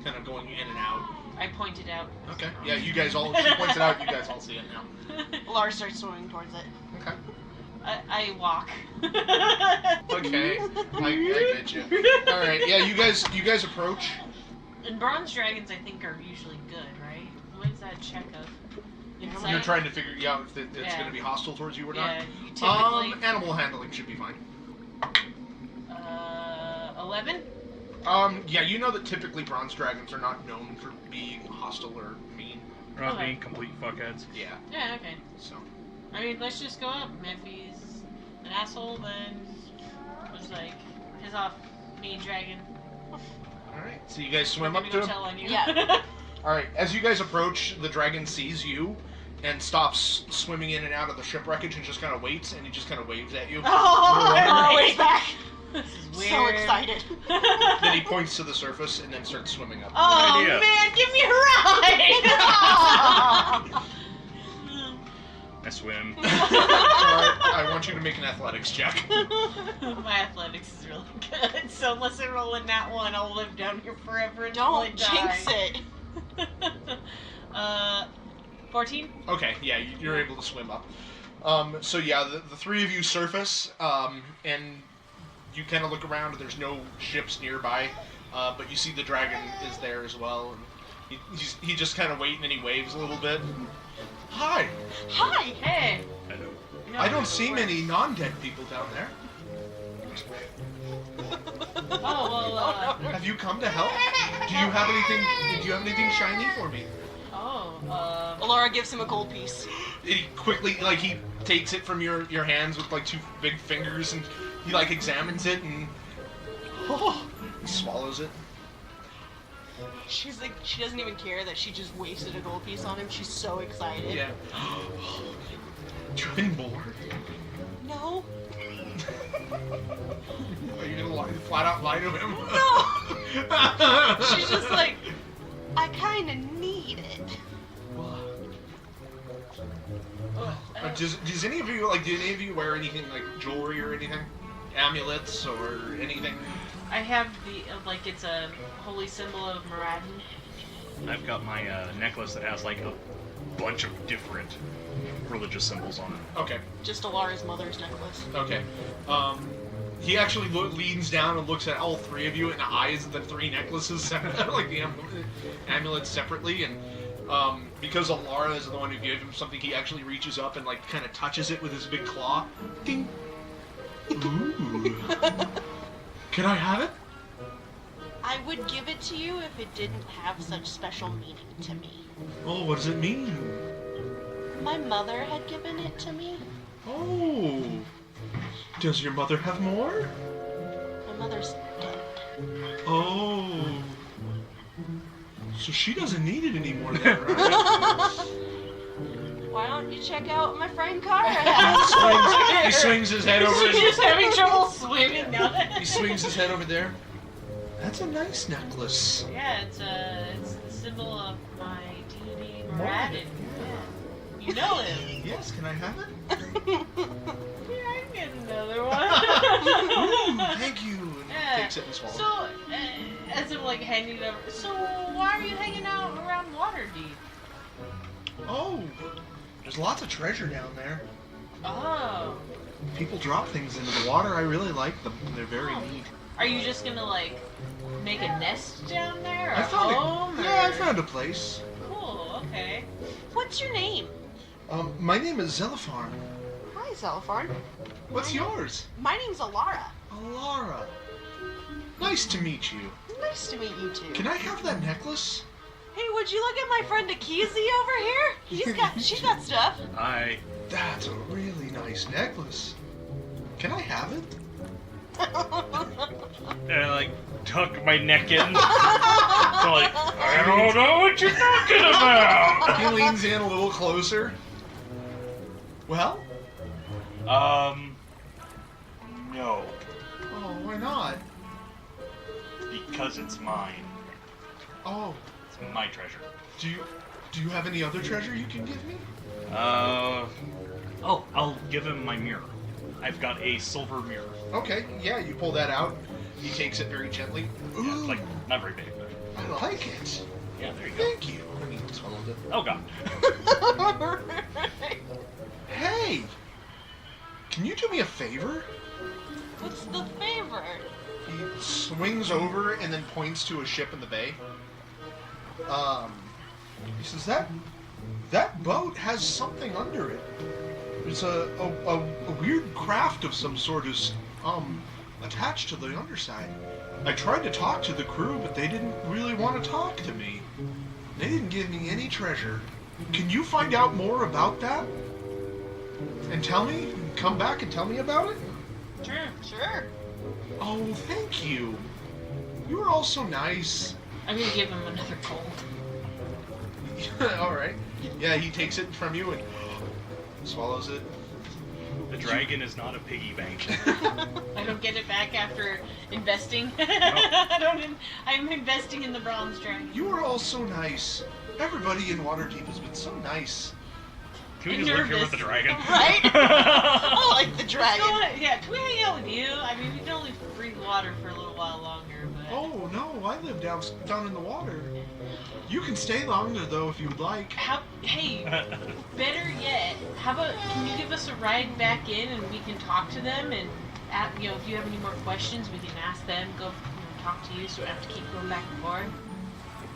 kind of going in and out. I pointed out. Okay. Yeah, you guys all. She points it out. You guys all see it now. Lara starts swimming towards it. Okay. I walk. Okay. I get you. All right. Yeah, you guys approach. And bronze dragons, I think, are usually good, right? What's that check of? Insight? You're trying to figure out if it's going to be hostile towards you or not. Yeah, you typically. Animal handling should be fine. 11. Yeah, you know that typically bronze dragons are not known for being hostile or mean. Or not being complete fuckheads. Yeah. Yeah. Okay. So. I mean, let's just go up. If he's an asshole, then just like piss off, mean dragon. All right. So you guys swim up Maybe to no him. tell on you. Yeah. All right. As you guys approach, the dragon sees you and stops swimming in and out of the shipwreckage and just kind of waits, and he just kind of waves at you. Oh, Lara waves back. This is weird. So excited. Then he points to the surface and then starts swimming up. Oh idea. man, give me a ride! I swim. All right. I want you to make an athletics check. My athletics is really good, so unless I roll in that one, I'll live down here forever until I Don't die. jinx it. 14? Okay, yeah, you're able to swim up. So yeah, the three of you surface, and you kind of look around, and there's no ships nearby, but you see the dragon is there as well, and he just kind of waits, and he waves a little bit. Hi! Hi. Hey! Hello. No, I don't see many non-dead people down there. Oh, well, Have you come to help? Do you have anything shiny for me? Oh, Elara gives him a gold piece. He quickly, like, he takes it from your hands with, like, 2 big fingers, and he, like, examines it, and he swallows it. She's like, she doesn't even care that she just wasted a gold piece on him. She's so excited. Yeah. Do you have any more? No. Are you gonna flat out lie to him? No. She's just like, I kind of need it. Does any of you, like, do any of you wear anything, like, jewelry or anything? Amulets or anything? I have the, like, it's a holy symbol of Moradin. I've got my necklace that has like a bunch of different religious symbols on it. Okay. Just Alara's mother's necklace. Okay. He actually leans down and looks at all 3 of you and eyes the 3 necklaces, like the amulets separately, and because Elara is the one who gave him something, he actually reaches up and, like, kind of touches it with his big claw. Ding. Ooh. Can I have it? I would give it to you if it didn't have such special meaning to me. Oh, what does it mean? My mother had given it to me. Oh. Does your mother have more? My mother's dead. Oh. So she doesn't need it anymore then, right? Why don't you check out my friend Kara has? He swings his head over. She's just having trouble swimming now. He swings his head over there. That's a nice necklace. Yeah, it's the symbol of my deity Moradin. Yeah. You know him. Yes, can I have it? Yeah, I can get another one. Ooh, thank you. And Yeah. he takes it and swallows So, as if like handing it over. So, why are you hanging out around Waterdeep? it. Oh, there's lots of treasure down there. Oh. People drop things into the water. I really like them. They're very neat. Are you just gonna like make a nest down there, or I found home? Yeah, I or- found a place. Cool. Okay. What's your name? My name is Zelifar. Hi, Zelfarn. What's yours? My name's Elara. Elara. Nice to meet you. Nice to meet you too. Can I have that necklace? Hey, would you look at my friend Ekizi over here? She's got stuff. That's a really nice necklace. Can I have it? And I like tuck my neck in. So like, I don't know what you're talking about. He leans in a little closer. Well? No, Oh, why not? because it's mine. Oh, It's my treasure. do you have any other treasure you can give me? Oh, I'll give him my mirror. I've got a silver mirror. Okay, yeah, you pull that out. He takes it very gently. Yeah, Ooh, it's like not very big, but I like it. yeah, there you go. Thank you. And he swallowed it. Oh god. Hey! Can you do me a favor? What's the favor? He swings over and then points to a ship in the bay. He says, that boat has something under it. There's a weird craft of some sort is attached to the underside. I tried to talk to the crew, but they didn't really want to talk to me. They didn't give me any treasure. Can you find out more about that? And tell me? Come back and tell me about it? Sure. Oh, thank you. You were all so nice. I'm gonna give him another gold. Alright. Yeah, he takes it from you and swallows it. The dragon is not a piggy bank. I don't get it back after investing. I'm investing in the bronze dragon. You were all so nice. Everybody in Waterdeep has been so nice. Can we just live here with the dragon? Right? I like the dragon. Yeah, can we hang out with you? I mean, we can only breathe water for a little while longer, but... Oh, no, I live down in the water. You can stay longer, though, if you would like. Hey, better yet, how about, can you give us a ride back in and we can talk to them and, if you have any more questions, we can ask them, go talk to you so we don't have to keep going back and forth.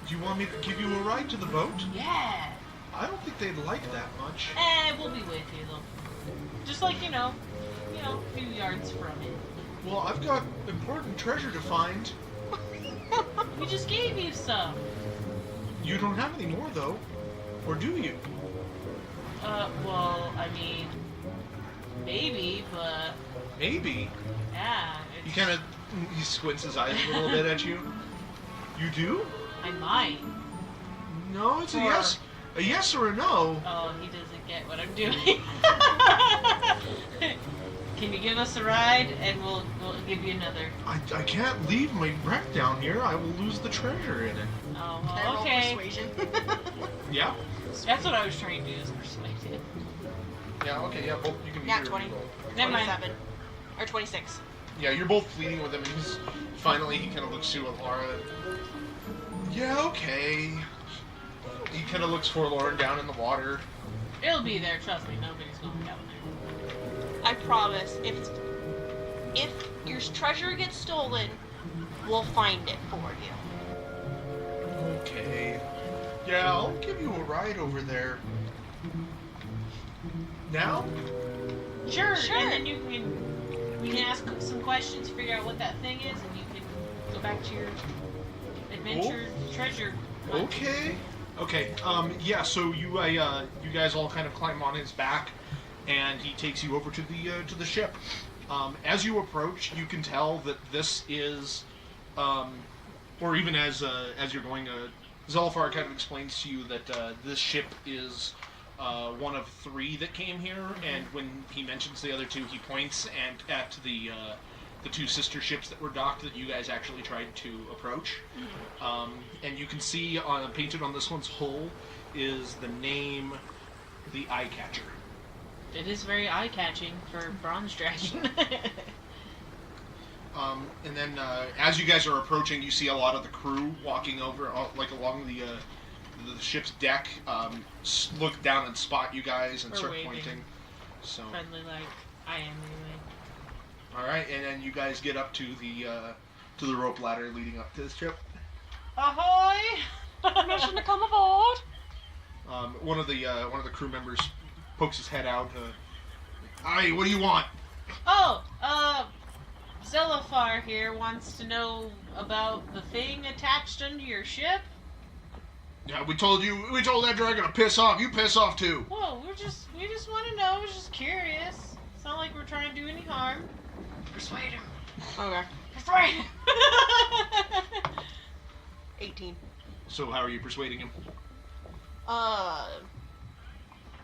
Do you want me to give you a ride to the boat? Yeah. I don't think they'd like that much. We'll be with you, though. Just like, a few yards from it. Well, I've got important treasure to find. We just gave you some. You don't have any more, though. Or do you? Well, I mean, maybe, but Maybe. yeah. He squints his eyes a little bit at you. You do? I might. No, it's a Or- yes. A yes or a no. Oh, he doesn't get what I'm doing. Can you give us a ride, and we'll give you another. I can't leave my wreck down here. I will lose the treasure in it. Oh, Can I well, roll okay. persuasion? Yeah? That's what I was trying to do, is persuade. Yeah, okay, yeah, both, you can do Nat your 20. roll. Never mind. 27. Or 26. Yeah, you're both pleading with him, and finally he kind of looks to Elara. Yeah, okay. He kind of looks forlorn down in the water. It'll be there, trust me, nobody's going down there. I promise, if your treasure gets stolen, we'll find it for you. Okay. Yeah, I'll give you a ride over there. Now? Sure, Sure. and then we can ask some questions, figure out what that thing is, and you can go back to your adventure treasure hunt. Okay. Okay. Yeah. So you guys all kind of climb on his back, and he takes you over to the ship. As you approach, you can tell that this is, or even as you're going, Zelfar kind of explains to you that this ship is one of 3 that came here, and when he mentions the other 2, he points at the 2 sister ships that were docked that you guys actually tried to approach. And you can see painted on this one's hull is the name, the Eye Catcher. It is very eye-catching for Bronze Dragon. And then as you guys are approaching, you see a lot of the crew walking over, along the ship's deck, look down and spot you guys and Or start waving. pointing. So, Friendly like I am anyway. all right, and then you guys get up to the rope ladder leading up to the ship. Ahoy! Permission to come aboard? One of the crew members pokes his head out. Aye, what do you want? Oh, Zelafar here wants to know about the thing attached under your ship. Yeah, we told that dragon to piss off. You piss off too. Whoa, we just want to know. We're just curious. It's not like we're trying to do any harm. Persuade him. Okay. Persuade him. 18. So how are you persuading him?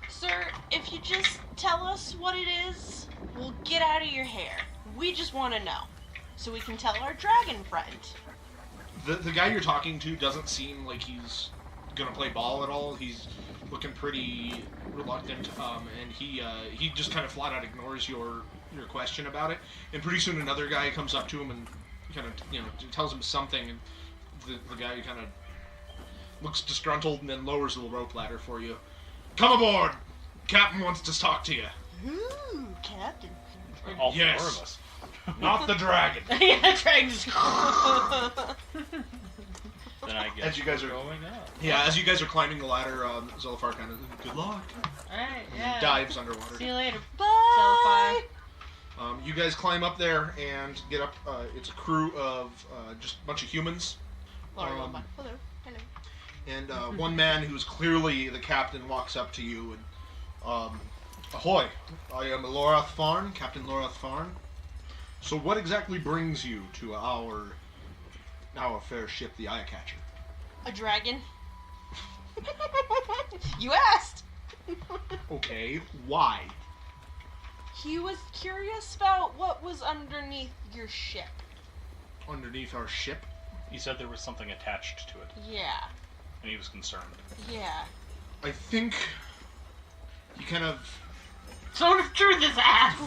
Sir, if you just tell us what it is, we'll get out of your hair. We just want to know, so we can tell our dragon friend. The guy you're talking to doesn't seem like he's gonna play ball at all. He's looking pretty reluctant, and he just kind of flat out ignores your question about it. And pretty soon another guy comes up to him and kind of tells him something, and the guy kind of looks disgruntled and then lowers the rope ladder for you. Come aboard! Captain wants to talk to you. Ooh, Captain. All Yes. 4 of us. Not the dragon. Yeah, dragons. Then I guess As you guys are going up. Yeah, as you guys are climbing the ladder, Zelfar kind of, good luck. Alright, yeah. Dives underwater. See you later. Bye. You guys climb up there and get up. It's a crew of just a bunch of humans. Hello. Um, Hello. Hello. And one man who's clearly the captain walks up to you and, ahoy, I am Elara Farn, Captain Elara Farn. So what exactly brings you to our fair ship, the Eye Catcher? A dragon. You asked. Okay, why? He was curious about what was underneath your ship. Underneath our ship? He said there was something attached to it, Yeah. and he was concerned. Yeah. I think he kind of... Sword of truth is ass.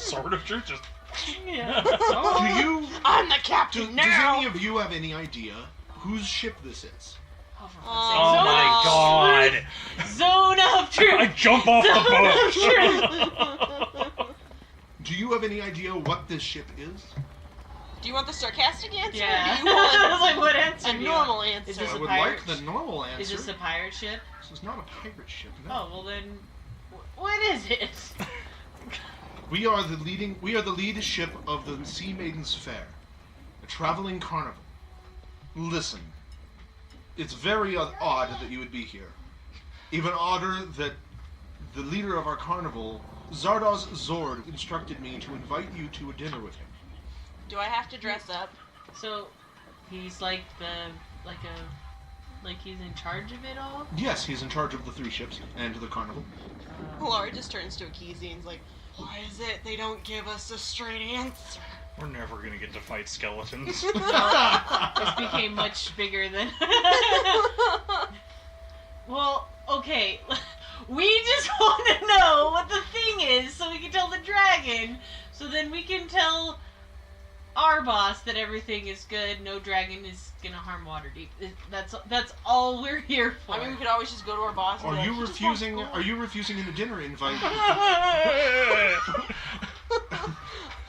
Sword of truth, just Yeah. Do you... I'm the captain Does now. any of you have any idea whose ship this is? Oh, for oh fuck's my god! sake. Zone of truth. I jump off the boat. Do you have any idea what this ship is? Do you want the sarcastic answer? Yeah. Or do you I was want like, what answer a do you normal want? answer? Is this I a would pirate like the normal answer. Is this a pirate ship? This is not a pirate ship, no. Oh, well then, what is it? We are the lead ship of the Sea Maiden's Fair, a traveling carnival. Listen, It's very odd that you would be here. Even odder that the leader of our carnival, Zardoz Zord, instructed me to invite you to a dinner with him. Do I have to dress up? So, he's like he's in charge of it all? Yes, he's in charge of the 3 ships and the carnival. Laura just turns to Ekizi and is like, why is it they don't give us a straight answer? We're never gonna get to fight skeletons. This became much bigger than... Well, okay. We just want to know what the thing is so we can tell the dragon. So then we can tell our boss that everything is good. No dragon is gonna harm Waterdeep. That's all we're here for. I mean, we could always just go to our boss and Are be like, you "He just refusing? wants Are you refusing a dinner invite?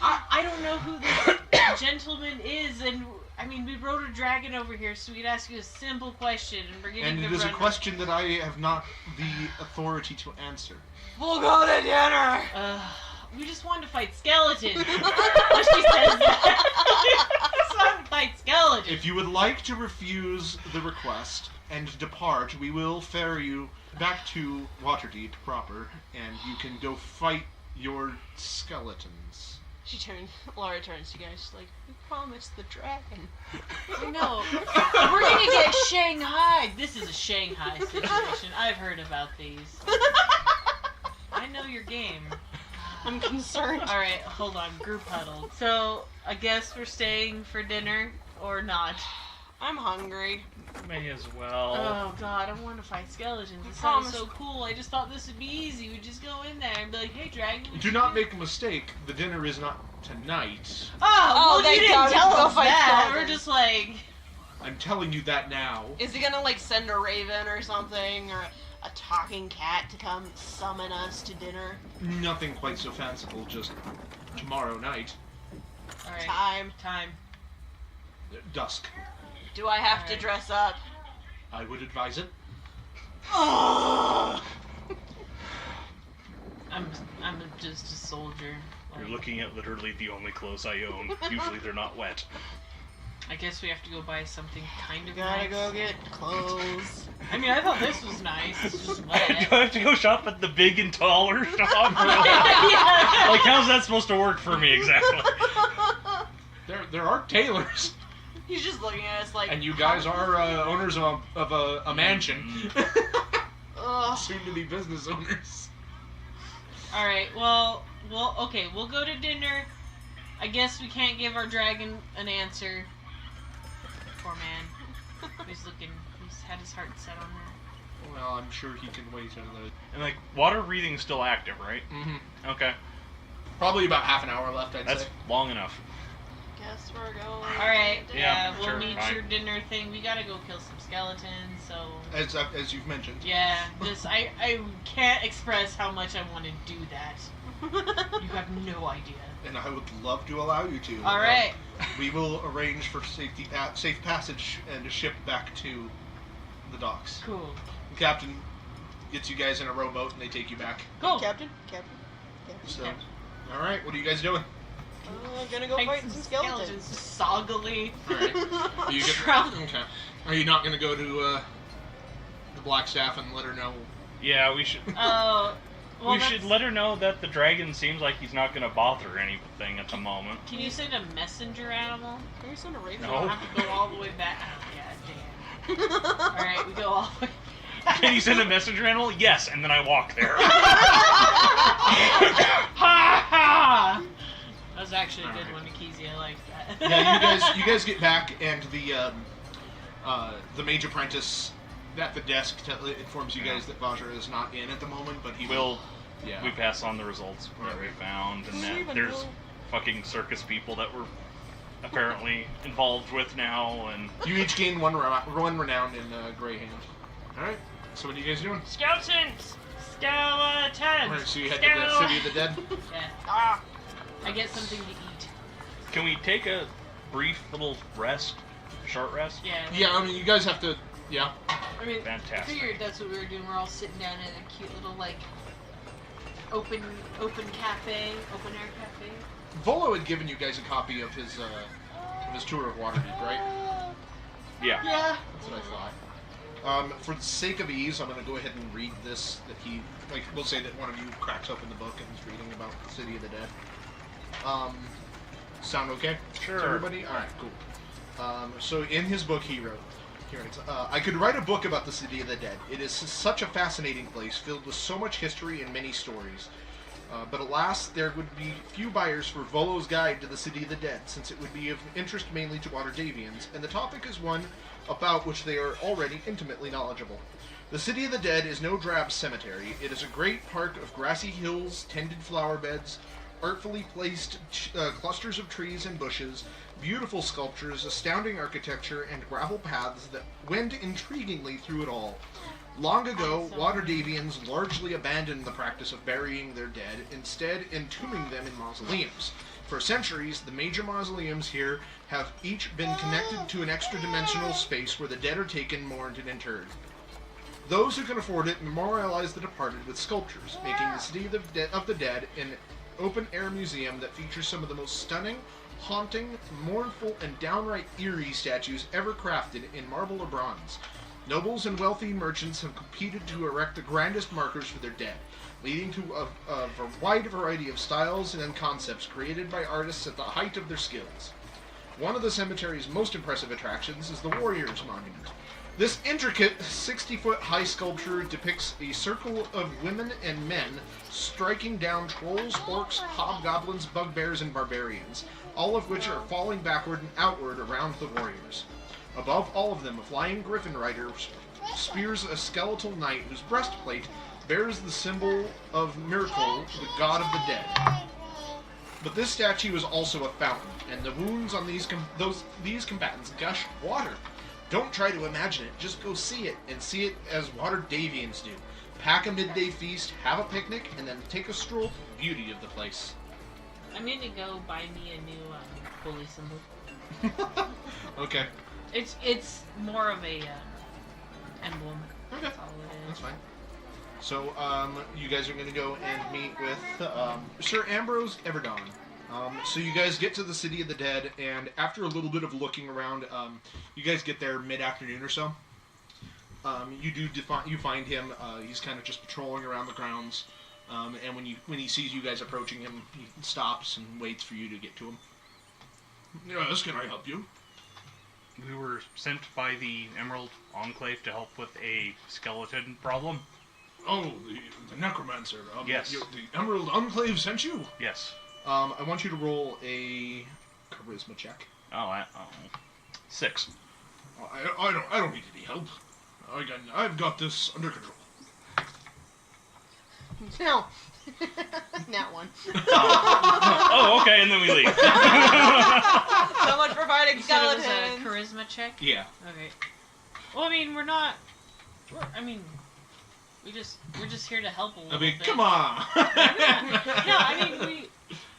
I don't know who this gentleman is, and I mean, we rode a dragon over here, so we'd ask you a simple question, and we're getting And to it is a run- question that I have not the authority to answer. We'll go to dinner! We just wanted to fight skeletons. When she says that. We just wanted to fight skeletons. If you would like to refuse the request and depart, we will ferry you back to Waterdeep proper, and you can go fight your skeletons. Laura turns to you guys, she's like, we promised the dragon. I know. We're gonna get Shanghai. This is a Shanghai situation. I've heard about these. I know your game. I'm concerned. Alright, hold on. Group huddle. So, I guess we're staying for dinner, or not? I'm hungry. May as well. Oh god, I want to fight skeletons. It sounds so cool. I just thought this would be easy. We'd just go in there and be like, hey, dragon. Do not make a mistake. The dinner is not tonight. Oh, well, thank you didn't God, tell go us fight that. skeletons. We're just like... I'm telling you that now. Is he gonna, like, send a raven or something? Or a talking cat to come summon us to dinner? Nothing quite so fanciful, just tomorrow night. Alright. Time. Dusk. Do I have to Alright. dress up? I would advise it. I'm just a soldier. You're looking at literally the only clothes I own. Usually they're not wet. I guess we have to go buy something kind of Gotta nice. go get clothes. I mean, I thought this was nice. It's just Do wet. I have to go shop at the big and taller shop? Yeah. Like, how's that supposed to work for me exactly? There are tailors, He's just looking at us like... and you guys are owners of a mansion. Ugh. Soon to be business owners. Alright, well, okay, we'll go to dinner. I guess we can't give our dragon an answer. Poor man. He's had his heart set on that. Well, I'm sure he can wait another. And like, water breathing's still active, right? Mm-hmm. Okay. Probably about half an hour left, I'd That's say. long enough. Guess we're going... Alright, Yeah, we'll sure, need fine. your dinner thing. We gotta go kill some skeletons, so... As you've mentioned. Yeah, I can't express how much I want to do that. You have no idea. And I would love to allow you to. Alright. We will arrange for safe passage and a ship back to the docks. Cool. The captain gets you guys in a rowboat and they take you back. Cool. Captain? So, all right, what are you guys doing? Gonna go fight some skeletons. Soggily. All right. Are you okay. Are you not gonna go to the Blackstaff and let her know? Yeah, we should. Oh. Well, We should let her know that the dragon seems like he's not going to bother anything at the moment. Can you send a messenger animal? Can we send a raven? We don't No. have to go all the way back. Oh, yeah, damn. Alright, we go all the way back. Can you send a messenger animal? Yes, and then I walk there. Ha ha! That was actually a good Alright. one, Ekizi. I like that. Yeah, you guys get back and the mage apprentice at the desk informs you guys that Vajra is not in at the moment, but he will. Yeah. We pass on the results that we found, and that there's fucking circus people that we're apparently involved with now, and You each gain one renown in Greyhand. Alright, so what are you guys doing? Skeletons! Skeletons! Alright, so you head to the City of the Dead? Yeah. I get something to eat. can we take a brief little rest? Short rest? Yeah. Yeah, I mean, you guys have to. Yeah. I mean, I Fantastic. figured that's what we were doing. We're all sitting down in a cute little, like, open cafe, open air cafe. Volo had given you guys a copy of his tour of Waterdeep, right? Yeah. Yeah. That's what I thought. For the sake of ease, I'm going to go ahead and read this. That he, like, we'll say that one of you cracks open the book and is reading about the City of the Dead. Sound okay? Sure. To everybody? Alright, cool. So in his book he wrote, he writes, I could write a book about the City of the Dead. It is such a fascinating place, filled with so much history and many stories. But alas, there would be few buyers for Volo's Guide to the City of the Dead, since it would be of interest mainly to Waterdevians, and the topic is one about which they are already intimately knowledgeable. The City of the Dead is no drab cemetery. It is a great park of grassy hills, tended flower beds, artfully placed clusters of trees and bushes, beautiful sculptures, astounding architecture, and gravel paths that wend intriguingly through it all. Long ago, Waterdevians largely abandoned the practice of burying their dead, instead entombing them in mausoleums. For centuries, the major mausoleums here have each been connected to an extra-dimensional space where the dead are taken, mourned, and interred. Those who can afford it memorialize the departed with sculptures, making the City of the Dead an open-air museum that features some of the most stunning, haunting, mournful, and downright eerie statues ever crafted in marble or bronze. Nobles and wealthy merchants have competed to erect the grandest markers for their dead, leading to a wide variety of styles and concepts created by artists at the height of their skills. One of the cemetery's most impressive attractions is the Warriors Monument. This intricate 60-foot high sculpture depicts a circle of women and men striking down trolls, orcs, hobgoblins, bugbears, and barbarians, all of which are falling backward and outward around the warriors. Above all of them, a flying griffin rider spears a skeletal knight whose breastplate bears the symbol of Myrkul, the god of the dead. But this statue is also a fountain, and the wounds on these combatants gush water. Don't try to imagine it, just go see it, and see it as Waterdevians do. Pack a midday feast, have a picnic, and then take a stroll through the beauty of the place. I'm gonna go buy me a new holy symbol. Okay. It's more of a emblem. Okay. That's all it is. That's fine. So, you guys are going to go and meet with Sir Ambrose Everdawn. So you guys get to the City of the Dead, and after a little bit of looking around, you guys get there mid-afternoon or so. You find him. He's kind of just patrolling around the grounds, and when he sees you guys approaching him, he stops and waits for you to get to him. Yes, can I help you? We were sent by the Emerald Enclave to help with a skeleton problem. Oh, the necromancer. Yes. The Emerald Enclave sent you? Yes. I want you to roll a charisma check. 6. I don't need any help. I've got this under control. No. Not one. Oh, okay, and then we leave. So much for fighting You said it was skeletons. a charisma check? Yeah. Okay. Well, I mean, we're just here to help a little bit. Come on. No, I mean,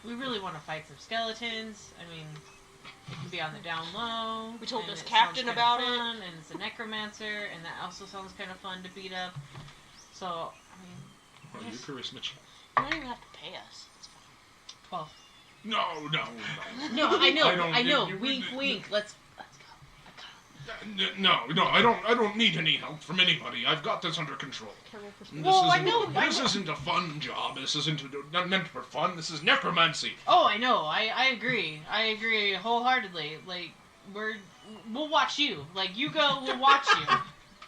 we really want to fight some skeletons. I mean, it can be on the down low. We told and this it captain sounds kinda about fun, and it's a necromancer, and that also sounds kind of fun to beat up. So, I mean, Roll your charisma check. You don't even have to pay us. It's fine. 12. No. No, I know, I don't- Wink, wink. Let's go. No, I don't need any help from anybody. I've got this under control. This isn't a fun job. This isn't not meant for fun. This is necromancy. Oh, I know. I agree. I agree wholeheartedly. Like, we'll watch you. Like, you go, we'll watch you.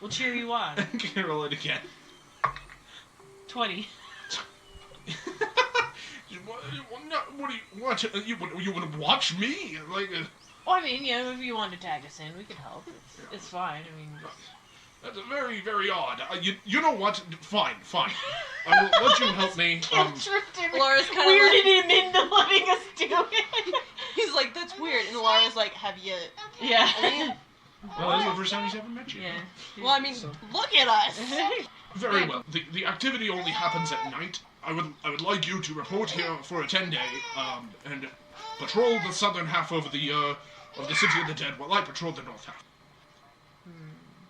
We'll cheer you on. Can you roll it again? 20. You want to watch me? Like, Well, I mean, if you want to tag us in, we can help. It's fine. I mean, that's very, very odd. You know what? Fine. I will let you help me. Laura's kind of weirded him into letting us do it. He's like, that's weird. And Laura's like, have you... Yeah. Well, this is the first time he's ever met you. Yeah. Well, I mean, look at us. Very well. The activity only happens at night. I would like you to report here for a 10-day, and patrol the southern half of the City of the Dead while I patrol the north half.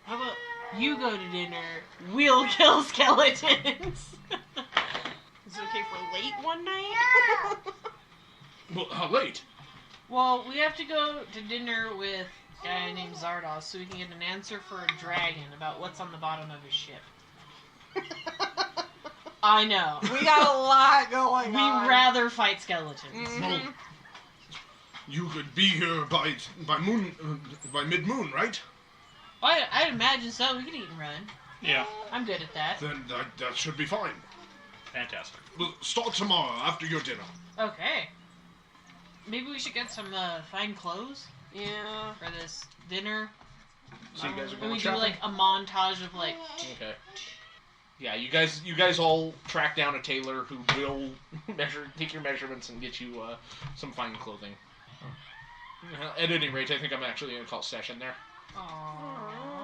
How about you go to dinner, we'll kill skeletons? Is it okay for late one night? Well, how late? Well, we have to go to dinner with guy named Zardos so we can get an answer for a dragon about what's on the bottom of his ship. I know. We got a lot going We on. rather fight skeletons. Mhm. You could be here by mid-moon, right? I'd imagine so. We could eat and run. Yeah. I'm good at that. Then that should be fine. Fantastic. We'll start tomorrow after your dinner. Okay. Maybe we should get some fine clothes Yeah. for this dinner. So you guys are And going we do shopping? like a montage of like. Okay. Yeah, you guys all track down a tailor who will take your measurements and get you some fine clothing. At any rate, I think I'm actually going to call session there. Aww.